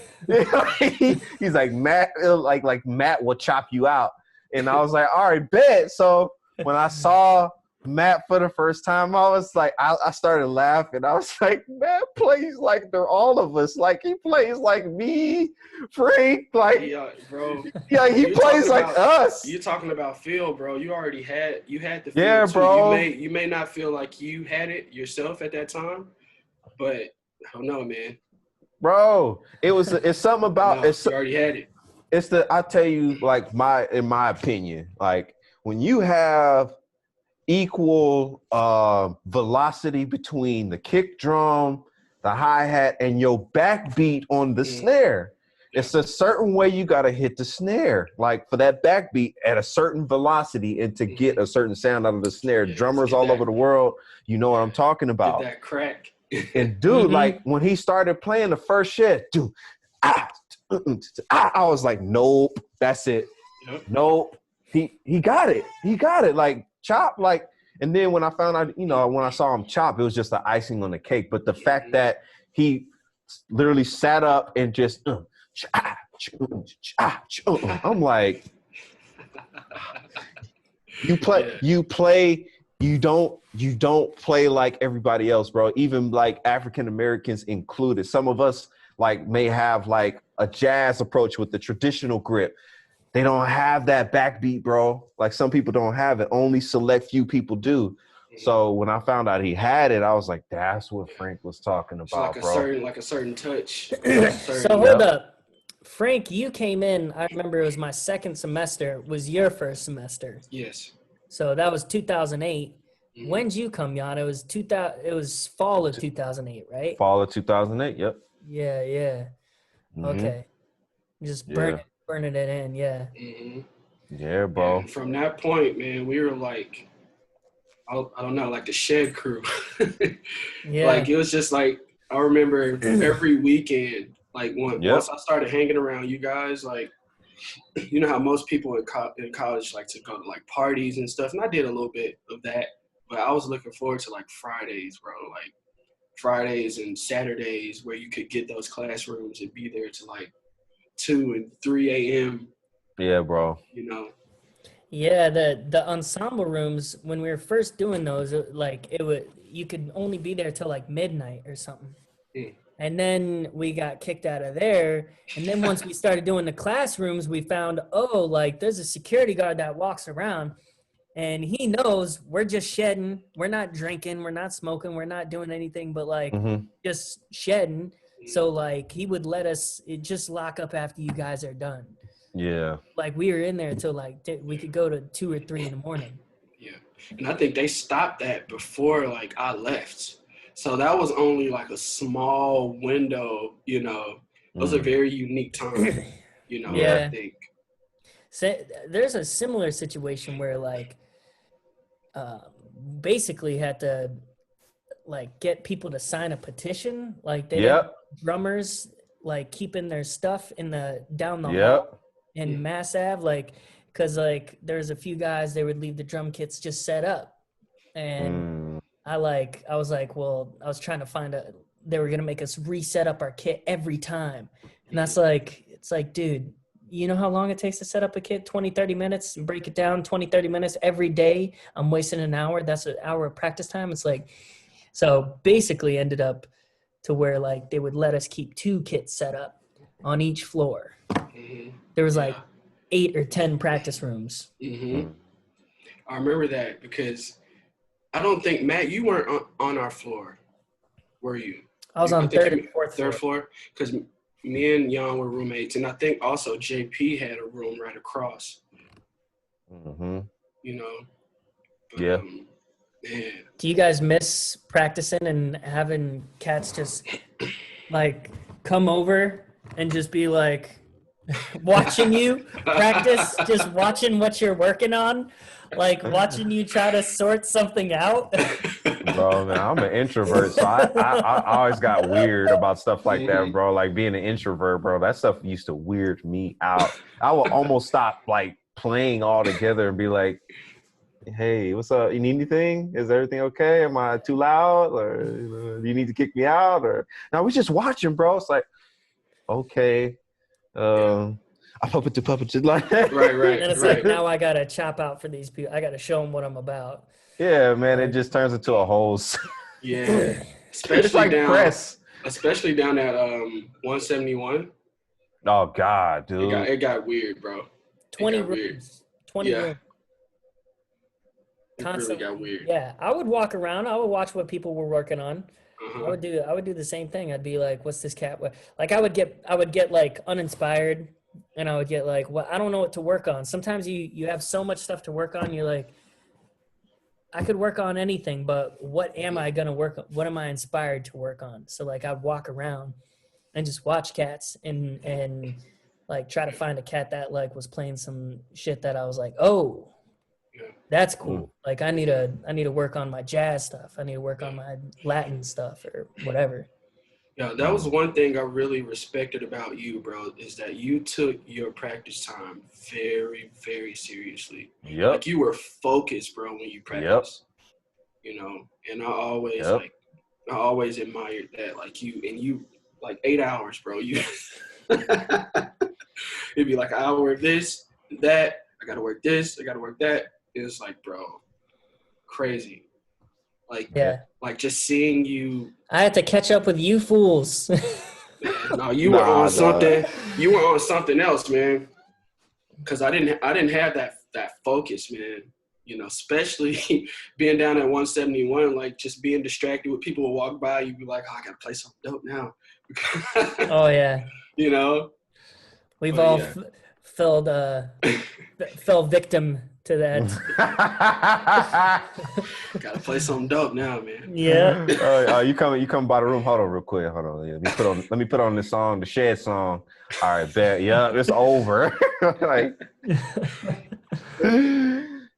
he's like Matt, like Matt will chop you out. And I was like, all right, bet. So when I saw Matt for the first time, I was like, I started laughing. I was like, Matt plays like they're all of us. Like he plays like me, Frank. Like yeah, bro. Yeah, he plays like us. You're talking about feel, bro. You had the feel yeah, too. bro. You may not feel like you had it yourself at that time, but I don't know, man. Bro, it's something about you already had it. I'll tell you, like in my opinion, like when you have equal velocity between the kick drum, the hi-hat, and your backbeat on the snare. It's a certain way you gotta hit the snare, like for that backbeat at a certain velocity and to get a certain sound out of the snare. Yeah, drummers all over the world, you know what I'm talking about. Get that crack. And dude, like when he started playing the first shit, dude, I was like, nope, that's it. Yep. Nope. He got it. He got it. Like chop, like, and then when I found out, when I saw him chop, it was just the icing on the cake. But the fact that he literally sat up and just I'm like, you don't play like everybody else, bro. Even like African Americans included. Some of us like may have like a jazz approach with the traditional grip. They don't have that backbeat, bro. Like some people don't have it. Only select few people do. So when I found out he had it, I was like, that's what Frank was talking about, it's bro. like a certain touch. So hold up. Frank, you came in, I remember it was my second semester, was your first semester. Yes. So that was 2008. Mm-hmm. When'd you come, Yaahn? It was fall of 2008, right? Fall of 2008, yep. Yeah. Mm-hmm. Okay. Just burning it in, yeah. Mm-hmm. Yeah, bro. And from that point, man, we were like, I don't know, like the Shed crew. Yeah. Like it was just like, I remember every weekend, like once I started hanging around you guys, like, you know how most people in college like to go to like parties and stuff, and I did a little bit of that, but I was looking forward to like Fridays, bro, like Fridays and Saturdays where you could get those classrooms and be there to like 2 and 3 a.m. Yeah, bro. You know. Yeah, the ensemble rooms when we were first doing those, you could only be there till like midnight or something. Mm. And then we got kicked out of there. And then once we started doing the classrooms, we found, like there's a security guard that walks around and he knows we're just shedding. We're not drinking. We're not smoking. We're not doing anything but like just shedding. So like he would let us just lock up after you guys are done. Yeah. Like we were in there till like we could go to 2 or 3 in the morning. Yeah. And I think they stopped that before like I left. So that was only like a small window, you know. It was a very unique time, you know, yeah. I think. So there's a similar situation where like basically had to like get people to sign a petition. Like they didn't want drummers like keeping their stuff down the hall in Mass Ave, like because like there's a few guys they would leave the drum kits just set up, and I was like, well, I was trying to find they were gonna make us reset up our kit every time, and that's like, it's like, dude, you know how long it takes to set up a kit? 20-30 minutes, and break it down 20-30 minutes every day. I'm wasting an hour. That's an hour of practice time. It's like, so basically ended up to where like they would let us keep 2 kits set up on each floor. There was like 8 or 10 practice rooms. I remember that because I don't think, Matt, you weren't on our floor, were you? I was on third and fourth floor. Because me and Yaahn were roommates, and I think also JP had a room right across. You know, But, Yeah. Man. Do you guys miss practicing and having cats just like come over and just be like watching you practice, just watching what you're working on, like watching you try to sort something out? Bro, man, I'm an introvert, so I always got weird about stuff like that, bro. Like being an introvert, bro, that stuff used to weird me out. I would almost stop like playing altogether and be like, hey, what's up? You need anything? Is everything okay? Am I too loud? Or do you need to kick me out? Or now we're just watching, bro. It's like, okay. I puppet like Right. And it's like, now I gotta chop out for these people. I gotta show them what I'm about. Yeah, man, it just turns into a whole Yeah. it's like press. Especially down at 171. Oh God, dude. It got weird, bro. 20 rooms. 20 rooms. It really got weird. Yeah, I would walk around. I would watch what people were working on. Uh-huh. I would do the same thing. I'd be like, "What's this cat?" Like I would get like uninspired, and I would get like, "Well, I don't know what to work on." Sometimes you have so much stuff to work on. You're like, I could work on anything, but what am I gonna work on? What am I inspired to work on? So like I'd walk around and just watch cats and like try to find a cat that like was playing some shit that I was like, oh. That's cool. Like I need to work on my jazz stuff. I need to work on my Latin stuff or whatever. Yeah, that was one thing I really respected about you, bro, is that you took your practice time very, very seriously. Yep. Like you were focused, bro, when you practiced. Yep. You know, and I always admired that. Like you like 8 hours, bro. You it'd be like I work this, that, I gotta work this, I gotta work that. It's like, bro, crazy. Like, like just seeing you. I had to catch up with you fools. No, you were on something. You were on something else, man. Because I didn't have that focus, man. You know, especially being down at 171, like just being distracted with people who walk by, you'd be like, oh, I gotta play something dope now. Oh yeah. You know, we've all fell victim to that. Gotta play something dope now, man. Yeah. You come by the room. Hold on, real quick. Hold on. Yeah, let me put on this song, the Shed song. All right, bet. Yeah, it's over. Like,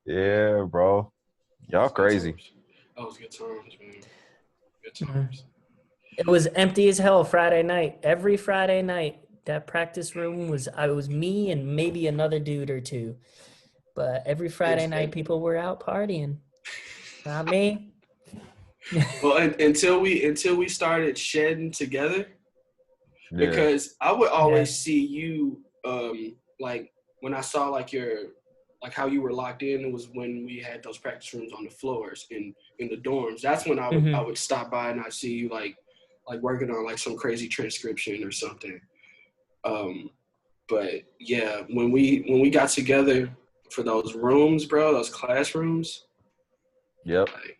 yeah, bro. Y'all crazy. That was good times, man. Good times. It was empty as hell Friday night. Every Friday night, that practice room was me and maybe another dude or two. But every Friday night, people were out partying. Not me. Well, until we started shedding together, because I would always see you, like when I saw like how you were locked in. It was when we had those practice rooms on the floors in the dorms. That's when I would stop by and I see you like working on like some crazy transcription or something. But yeah, when we got together for those rooms, bro, those classrooms. Yep. Like,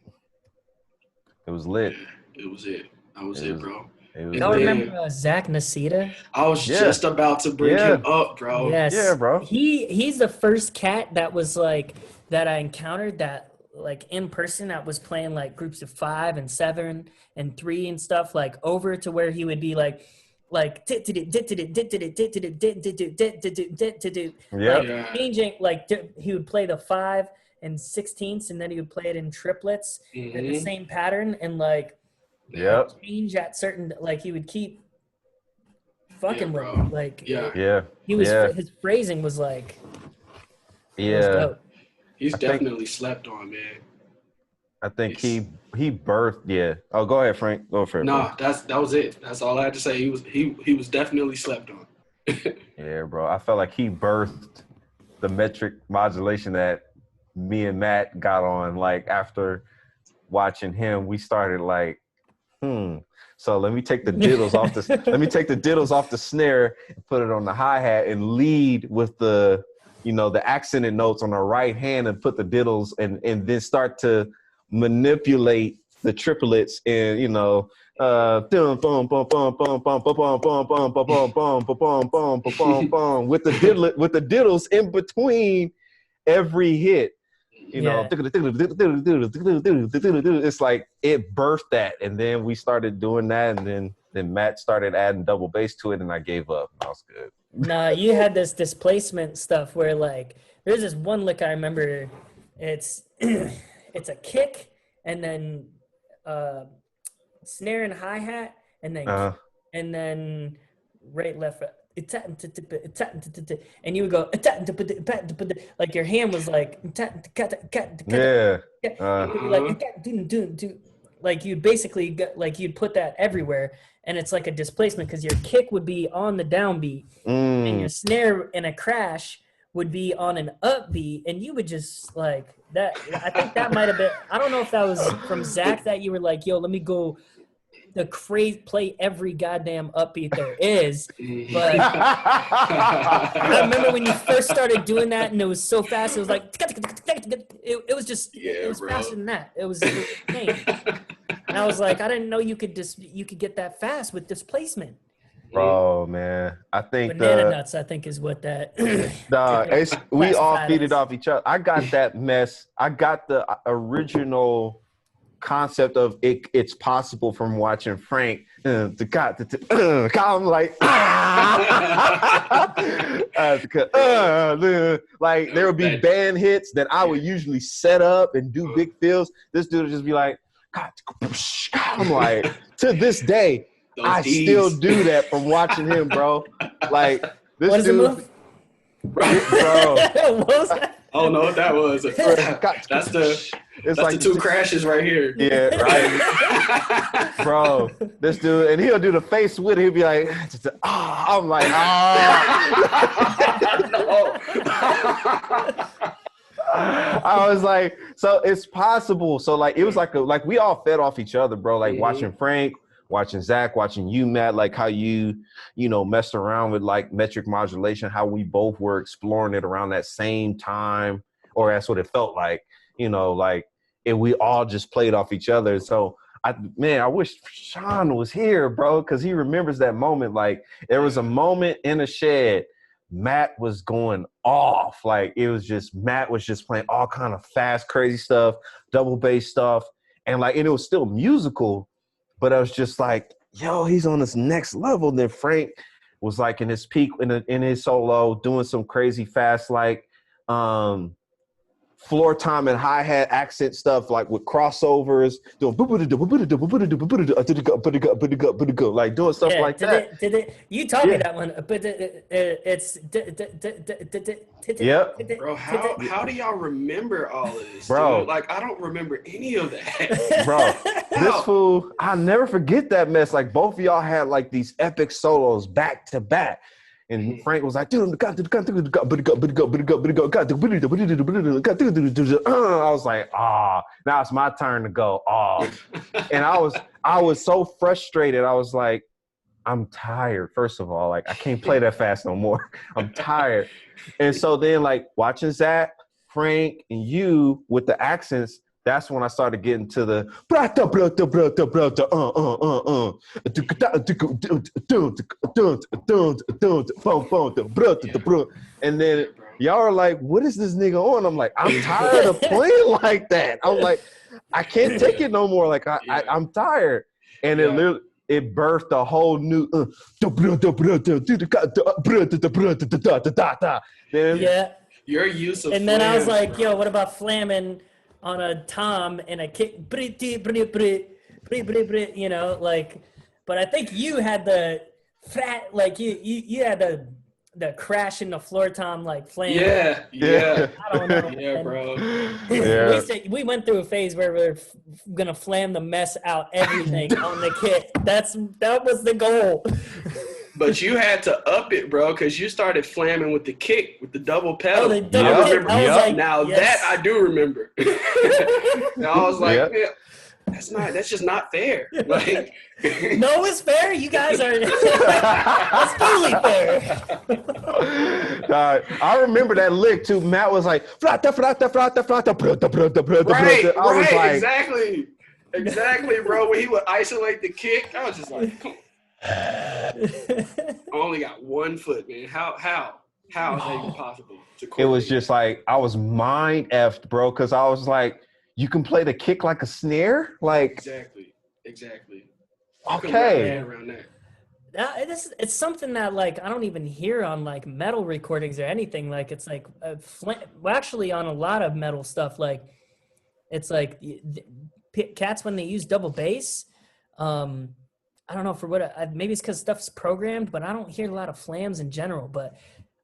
it was lit. It was it. That was it, bro. Y'all remember Zach Nasita? I was just about to bring him up, bro. Yes. Yeah, bro. He's the first cat that was like that I encountered that like in person that was playing like groups of 5 and 7 and 3 and stuff, like over to where he would be like changing, like he would play the 5 and 16ths and then he would play it in triplets in the same pattern and like change at certain, like he would keep fucking with it. Like he was his phrasing was like he's definitely slept on, man. I think he birthed Oh, go ahead, Frank. Go for it. No, that was it. That's all I had to say. He was definitely slept on. Yeah, bro. I felt like he birthed the metric modulation that me and Matt got on. Like after watching him, we started like, so let me take the diddles off the snare and put it on the hi-hat and lead with the accented notes on the right hand and put the diddles and then start to manipulate the triplets and with the diddles in between every hit. you know, it's like it birthed that, and then we started doing that, and then Matt started adding double bass to it, and I gave up. I was good. Nah, you had this displacement stuff where like there's this one lick I remember. It's it's a kick and then snare and hi hat and then right left. And you would go like your hand was like like you'd basically like you'd put that everywhere, and it's like a displacement because your kick would be on the downbeat and your snare in a crash would be on an upbeat, and you would just like that. I think that might have been, I don't know if that was from Zach that you were like, yo, let me go the play every goddamn upbeat there is. But I remember when you first started doing that, and it was so fast. It was like it was just it was faster than that. It was insane. And I was like, I didn't know you could get that fast with displacement. Bro, man, I think banana nuts. I think is what that. We all feed it off each other. I got that mess. I got the original concept of it. It's possible from watching Frank. I'm like, like there would be band hits that I would usually set up and do big fills. This dude would just be like, I'm like, to this day. I still do that from watching him, bro. Like this what is dude, the move? bro. What was that? I don't know what that was. That's the two crashes right here. Yeah, right. Bro, this dude, and he'll do the face with it. He'll be like, oh, I'm like, I was like, so it's possible. So like, it was like we all fed off each other, bro. Like watching Frank, watching Zach, watching you, Matt, like how you messed around with like metric modulation, how we both were exploring it around that same time, or that's what it felt like, like, and we all just played off each other. So I wish Sean was here, bro, because he remembers that moment. Like there was a moment in a shed, Matt was going off. Like it was just, Matt was just playing all kind of fast, crazy stuff, double bass stuff. And it was still musical, but I was just like, yo, he's on this next level. Then Frank was like in his peak in his solo, doing some crazy fast, like floor tom and hi-hat accent stuff, like with crossovers, doing like doing stuff like that. Did it? You taught me that one, but it's yep. Bro, how do y'all remember all of this, bro? Dude? Like I don't remember any of that, bro. This fool, I'll never forget that mess. Like both of y'all had like these epic solos back to back. And Frank was like, dude, I was like, now it's my turn to go. And I was so frustrated. I was like, I'm tired. First of all, like I can't play that fast no more. I'm tired. And so then like watching Zach, Frank, and you with the accents, that's when I started getting to the and then y'all are like, what is this nigga on? I'm like, I'm tired of playing like that. I'm like, I can't take it no more. Like I'm tired. And it literally it birthed a whole new your use of and then I was like, yo, what about flamming on a tom and a kick, like, but I think you had the fat, like you had the crash in the floor tom, like flame. Yeah. I don't know. Yeah, bro. We went through a phase where we are gonna flam the mess out everything on the kit. That was the goal. But you had to up it, bro, because you started flamming with the kick, with the double pedal. The double kick. That I do remember. And I was like, man, that's just not fair. Like, no, it's fair. You guys are. It's totally fair. I remember that lick too. Matt was like, flata, flata, flata, flata. Right, I was like, exactly, bro. When he would isolate the kick, I was just like, come on. I only got 1 foot, man. How? How is that even possible? It was just like I was mind effed, bro, because I was like, you can play the kick like a snare, like exactly. Okay. Around that. It's something that like I don't even hear on like metal recordings or anything. Like it's like well, actually on a lot of metal stuff, like it's like cats when they use double bass. I don't know for what maybe it's because stuff's programmed, but I don't hear a lot of flams in general. But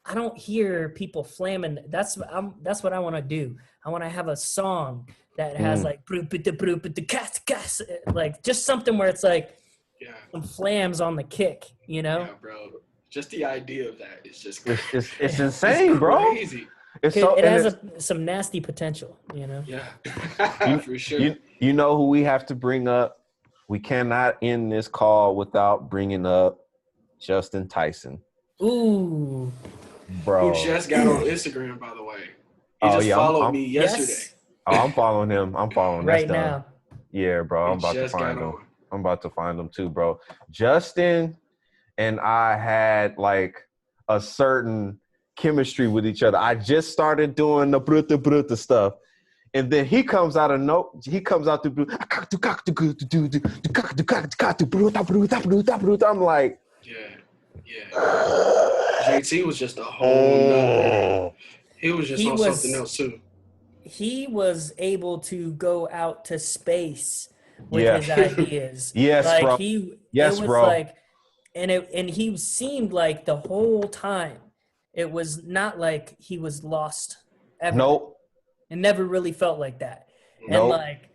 I don't hear people flamming. That's what I want to do. I want to have a song that has like like just something where it's like some flams on the kick, you know? Yeah, bro. Just the idea of that is just it's insane, bro. Crazy. It has some nasty potential, you know? Yeah, for sure. You know who we have to bring up? We cannot end this call without bringing up Justin Tyson. Ooh. Bro. Who just got on Instagram, by the way. He just followed me yesterday. Yes. Oh, I'm following him. I'm following him. Right now. Yeah, bro. I'm about to find him. I'm about to find him too, bro. Justin and I had like a certain chemistry with each other. I just started doing the bruta stuff. And then he comes out the blue. I'm like, JT was just a whole nother. He was just on something else too. He was able to go out to space with his ideas. Yes, like bro. It was like, and he seemed like the whole time, it was not like he was lost ever. Nope. It never really felt like that. And like,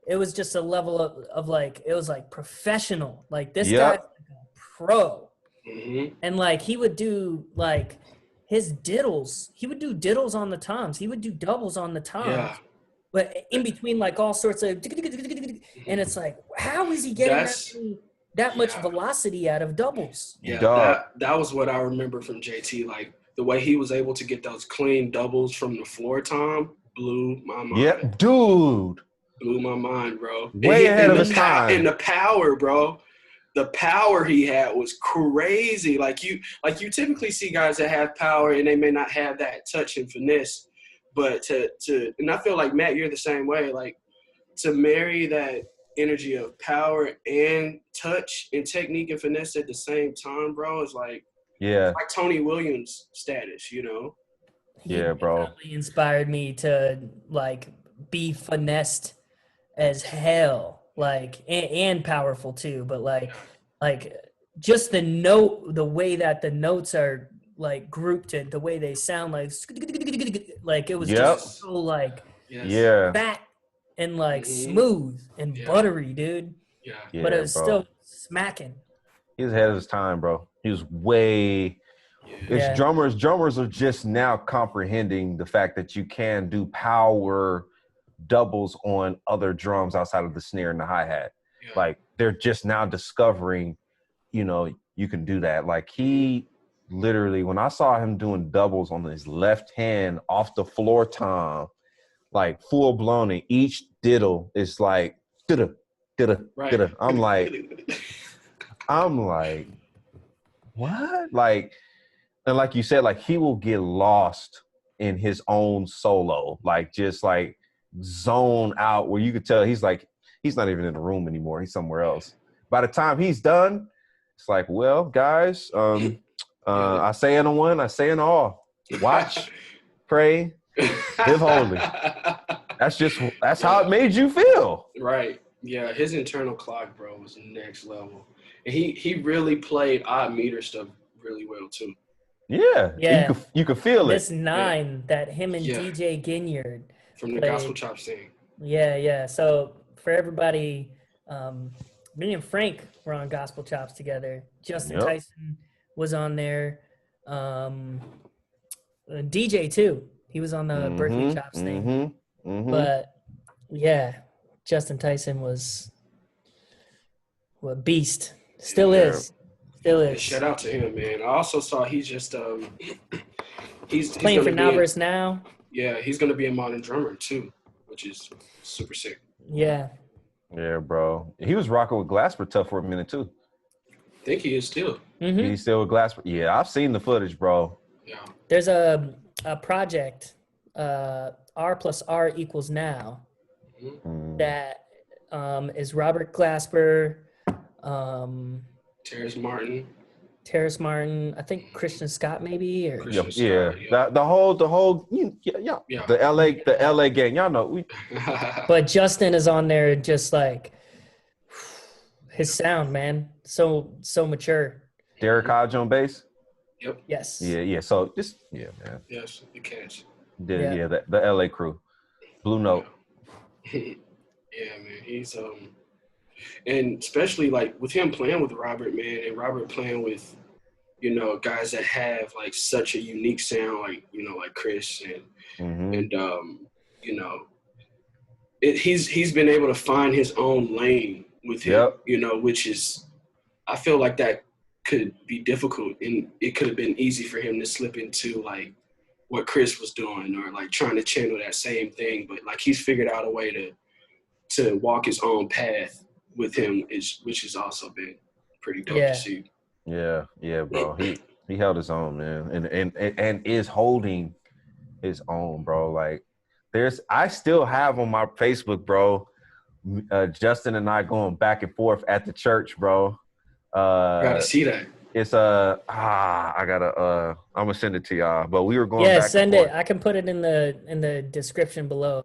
it was just a level of like, it was like professional. Like this guy's like a pro. Mm-hmm. And like, he would do like his diddles. He would do diddles on the toms. He would do doubles on the toms. Yeah. But in between like all sorts of, and it's like, how is he getting that much velocity out of doubles? Yeah, that was what I remember from JT. Like the way he was able to get those clean doubles from the floor tom blew my mind. Yeah, dude. Blew my mind, bro. Way ahead of his time. And the power, bro. The power he had was crazy. Like you typically see guys that have power and they may not have that touch and finesse. But and I feel like Matt, you're the same way. Like to marry that energy of power and touch and technique and finesse at the same time, bro, is like like Tony Williams status, you know? Yeah, bro. He inspired me to like be finessed as hell, like and powerful too. But like just the way that the notes are like grouped and the way they sound like it was just so like fat and like smooth and buttery, dude. Yeah. But it was still smacking. He was ahead of his time, bro. He was way. It's drummers are just now comprehending the fact that you can do power doubles on other drums outside of the snare and the hi-hat. Like they're just now discovering, you know, you can do that. Like he literally, when I saw him doing doubles on his left hand off the floor tom, like full blown, and each diddle is like da-da. I'm like, what? Like, and like you said, like he will get lost in his own solo, like just like zone out where you could tell he's like, he's not even in the room anymore. He's somewhere else. By the time he's done, it's like, well, guys, I say in one, I say in all. Watch, pray, live holy. That's how it made you feel. Right. Yeah, his internal clock, bro, was next level. And he really played odd meter stuff really well too. Yeah. You could feel it. This 9 that him and DJ Ginyard from the Gospel Chops thing. Yeah. So for everybody, me and Frank were on Gospel Chops together. Justin Tyson was on there. DJ too. He was on the Berklee Chops thing. But yeah, Justin Tyson was a beast. Still is. Shout out to him, man. I also saw he's just he's playing for Now vs. Now. Yeah, he's gonna be a modern drummer too, which is super sick. Yeah, bro. He was rocking with Glasper Tough for a minute too. I think he is still. He's still with Glasper. Yeah, I've seen the footage, bro. There's a project, R plus R equals now, that is Robert Glasper, Terrace Martin, I think Christian Scott maybe, or the whole the LA gang, y'all know. But Justin is on there, just like his sound, man, so mature. Derek Hodge on bass. Yep. Yes. Yeah. So just man. Yes, the catch. The LA crew, Blue Note. Yeah, man, he's and especially like with him playing with Robert, man, and Robert playing with, guys that have like such a unique sound, like like Chris and he's been able to find his own lane with him, which is, I feel like that could be difficult, and it could have been easy for him to slip into like what Chris was doing, or like trying to channel that same thing, but like he's figured out a way to walk his own path with him, which has also been pretty dope to see. Yeah, bro. He held his own, man, and is holding his own, bro. Like I still have on my Facebook, bro, Justin and I going back and forth at the church, bro. Gotta see that. It's I'm gonna send it to y'all. But we were going back send it. I can put it in the description below.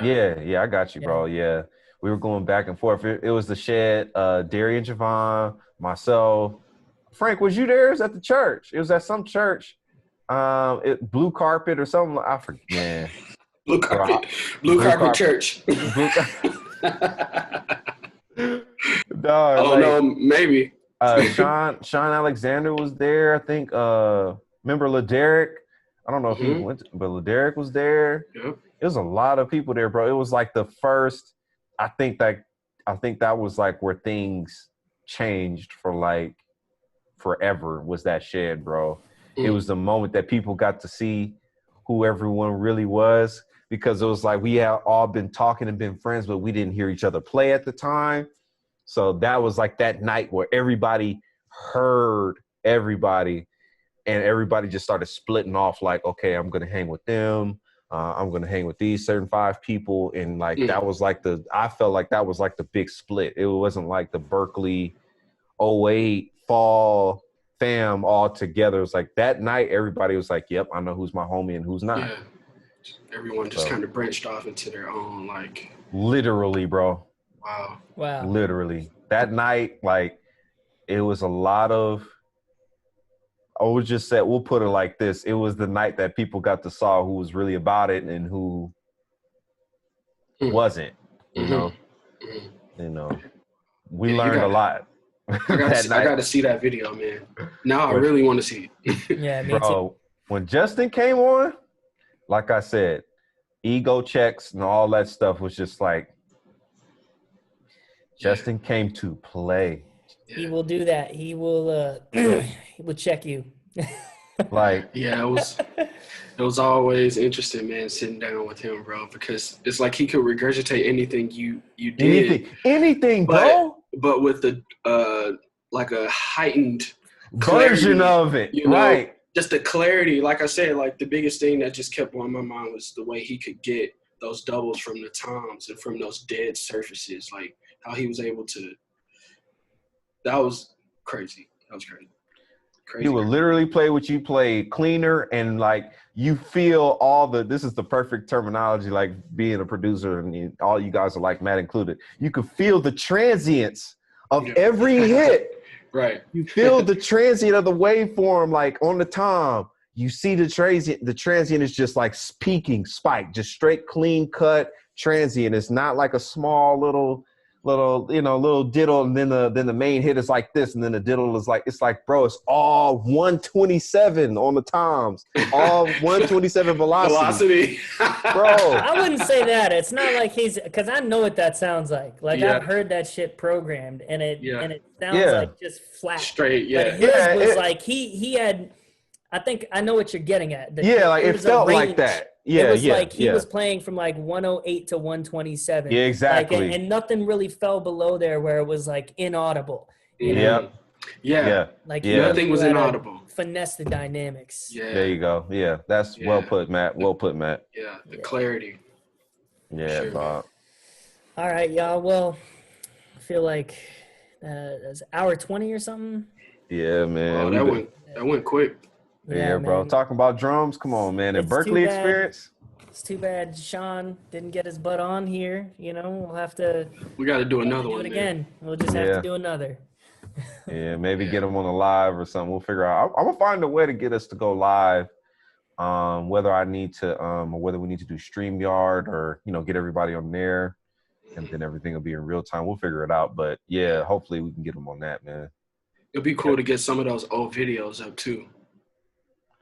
Yeah, I got you, bro. Yeah. We were going back and forth. It was the Shed, Darion, JaVon, myself. Frank, was you there? It was at the church. It was at some church. Blue carpet or something. I forget. Man. Blue carpet church. No, maybe. Sean Alexander was there. I think. Remember LaDerrick? I don't know if he went, but LaDerrick was there. Yep. It was a lot of people there, bro. It was like the first. I think that was like where things changed for like forever. Was that Shed, bro? It was the moment that people got to see who everyone really was, because it was like we had all been talking and been friends, but we didn't hear each other play at the time. So that was like that night where everybody heard everybody, and everybody just started splitting off like, okay, I'm going to hang with them. I'm going to hang with these certain 5 people. And like, that was like I felt like that was like the big split. It wasn't like the Berklee 08 fall fam all together. It was like that night, everybody was like, yep, I know who's my homie and who's not. Yeah. Everyone just kind of branched off into their own, like. Literally, bro. Wow. Literally. That night, like, it was a lot of, I would just say, we'll put it like this. It was the night that people got to saw who was really about it and who wasn't, you know. We learned a lot. I got to see that video, man. Now I really want to see it. Yeah, me too. When Justin came on, like I said, ego checks and all that stuff was just like, Justin came to play. He will do that. He will he will check you. Like, yeah, it was always interesting, man, sitting down with him, bro, because it's like he could regurgitate anything you did. Anything, bro. But with the like a heightened version of it, right? Just the clarity. Like I said, like the biggest thing that just kept on my mind was the way he could get those doubles from the toms and from those dead surfaces, like how he was able to. That was crazy. He would literally play what you played cleaner, and like you feel all the. This is the perfect terminology, like being a producer, and all you guys are like, Matt included. You could feel the transients of every hit. Right. You feel the transient of the waveform, like on the tom. You see the transient. The transient is just like peaking spike, just straight clean cut transient. It's not like a small little diddle, and then the main hit is like this, and then the diddle is like, it's like, bro, it's all 127 on the toms, all 127 velocity. Bro. I wouldn't say that. It's not like because I know what that sounds like. Like I've heard that shit programmed, and it sounds like just flat. Straight, But his was like he had. I think I know what you're getting at. Like it felt like that. Yeah, it was like he was playing from like 108 to 127. Yeah, exactly. Like, and nothing really fell below there where it was like inaudible. Yeah. Like nothing was inaudible. finesse the dynamics. Yeah. There you go. Yeah, that's well put, Matt. Well put, Matt. Yeah, the clarity. Yeah, Sure, dog. All right, y'all. Well, I feel like it's hour 20 or something. Yeah, man. Oh, that went quick. Yeah, bro. man. Talking about drums. Come on, man. And It's too Berklee bad. experience. It's too bad Sean didn't get his butt on here. You know, we'll have to We got to do another do one, it man. again. We'll just have to do another. Yeah, maybe get them on a live or something. We'll figure out. I'm gonna find a way to get us to go live. Whether I need to, or whether we need to do StreamYard or get everybody on there, and then everything will be in real time. We'll figure it out. But yeah, hopefully we can get them on that, man. It'd be cool to get some of those old videos up too,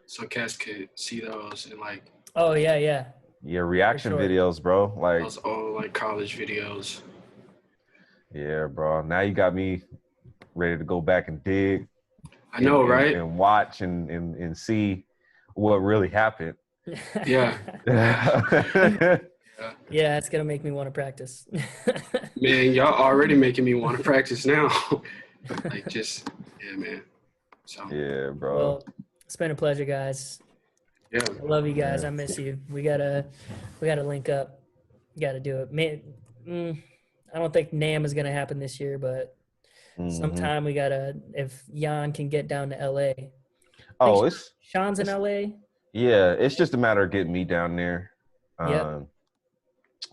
so cats could see those and like. Oh yeah. Yeah, reaction videos, bro. Like those old like college videos. Yeah, bro. Now you got me ready to go back and dig. I know, right? And watch and see what really happened. Yeah. Yeah, it's gonna make me want to practice. Man, y'all already making me want to practice now. Like just, yeah, man. So yeah, bro. Well, it's been a pleasure, guys. Yeah. I love you guys. I miss you. We gotta link up. Gotta do it. Man, I don't think NAMM is gonna happen this year, but sometime we gotta. If Yaahn can get down to LA. Oh, Sean's in LA. Yeah, it's just a matter of getting me down there. Yep.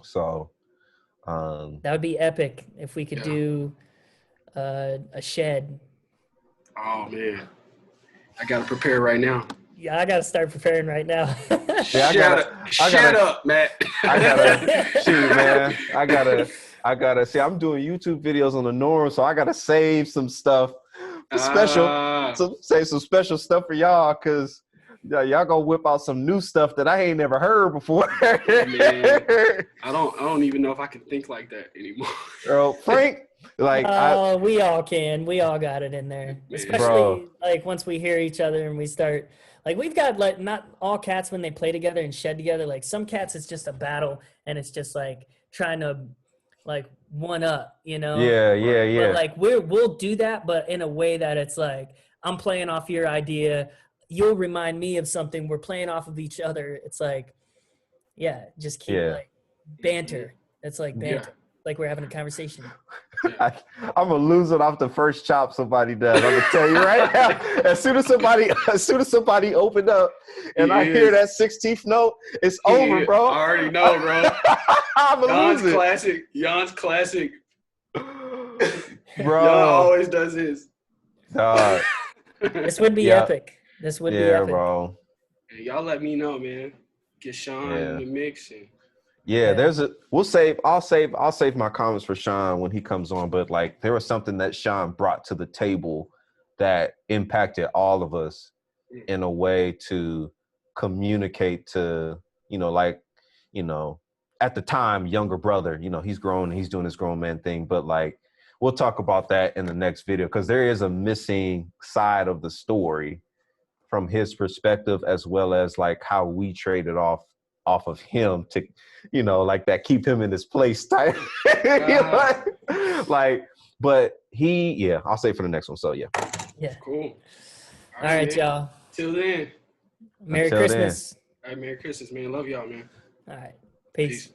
So. That would be epic if we could do a shed. Oh man, I gotta prepare right now. Yeah, I gotta start preparing right now. Shut up, Matt. I gotta shoot, man. I gotta see. I'm doing YouTube videos on the norm, so I gotta save some stuff, save some special stuff for y'all, cause y'all gonna whip out some new stuff that I ain't never heard before. Man, I don't even know if I can think like that anymore. Bro, Frank, like, we all can. We all got it in there, especially like once we hear each other and we start. Like we've got like not all cats when they play together and shed together. Like some cats, it's just a battle and it's just like trying to like one up, you know? Yeah. But like we'll do that, but in a way that it's like I'm playing off your idea. You'll remind me of something. We're playing off of each other. It's like, just keep like banter. It's like banter. Like we're having a conversation. I'm gonna lose it off the first chop somebody does. I'm gonna tell you right now. As soon as somebody opened up and I hear that 16th note, it's over, bro. I already know, bro. I'm gonna lose it. Yann's classic. Bro. Yaahn always does his. This would be epic. This would be epic, bro. Hey, y'all let me know, man. Get Sean in the mix and. I'll save my comments for Sean when he comes on, but like there was something that Sean brought to the table that impacted all of us in a way to communicate to, at the time, younger brother, he's grown, he's doing his grown man thing, but like, we'll talk about that in the next video because there is a missing side of the story from his perspective, as well as like how we traded off of him to, like that keep him in his place type. But I'll say for the next one. So yeah. Cool. All right, y'all. Till then. Merry Christmas. All right, Merry Christmas, man. Love y'all, man. All right. Peace.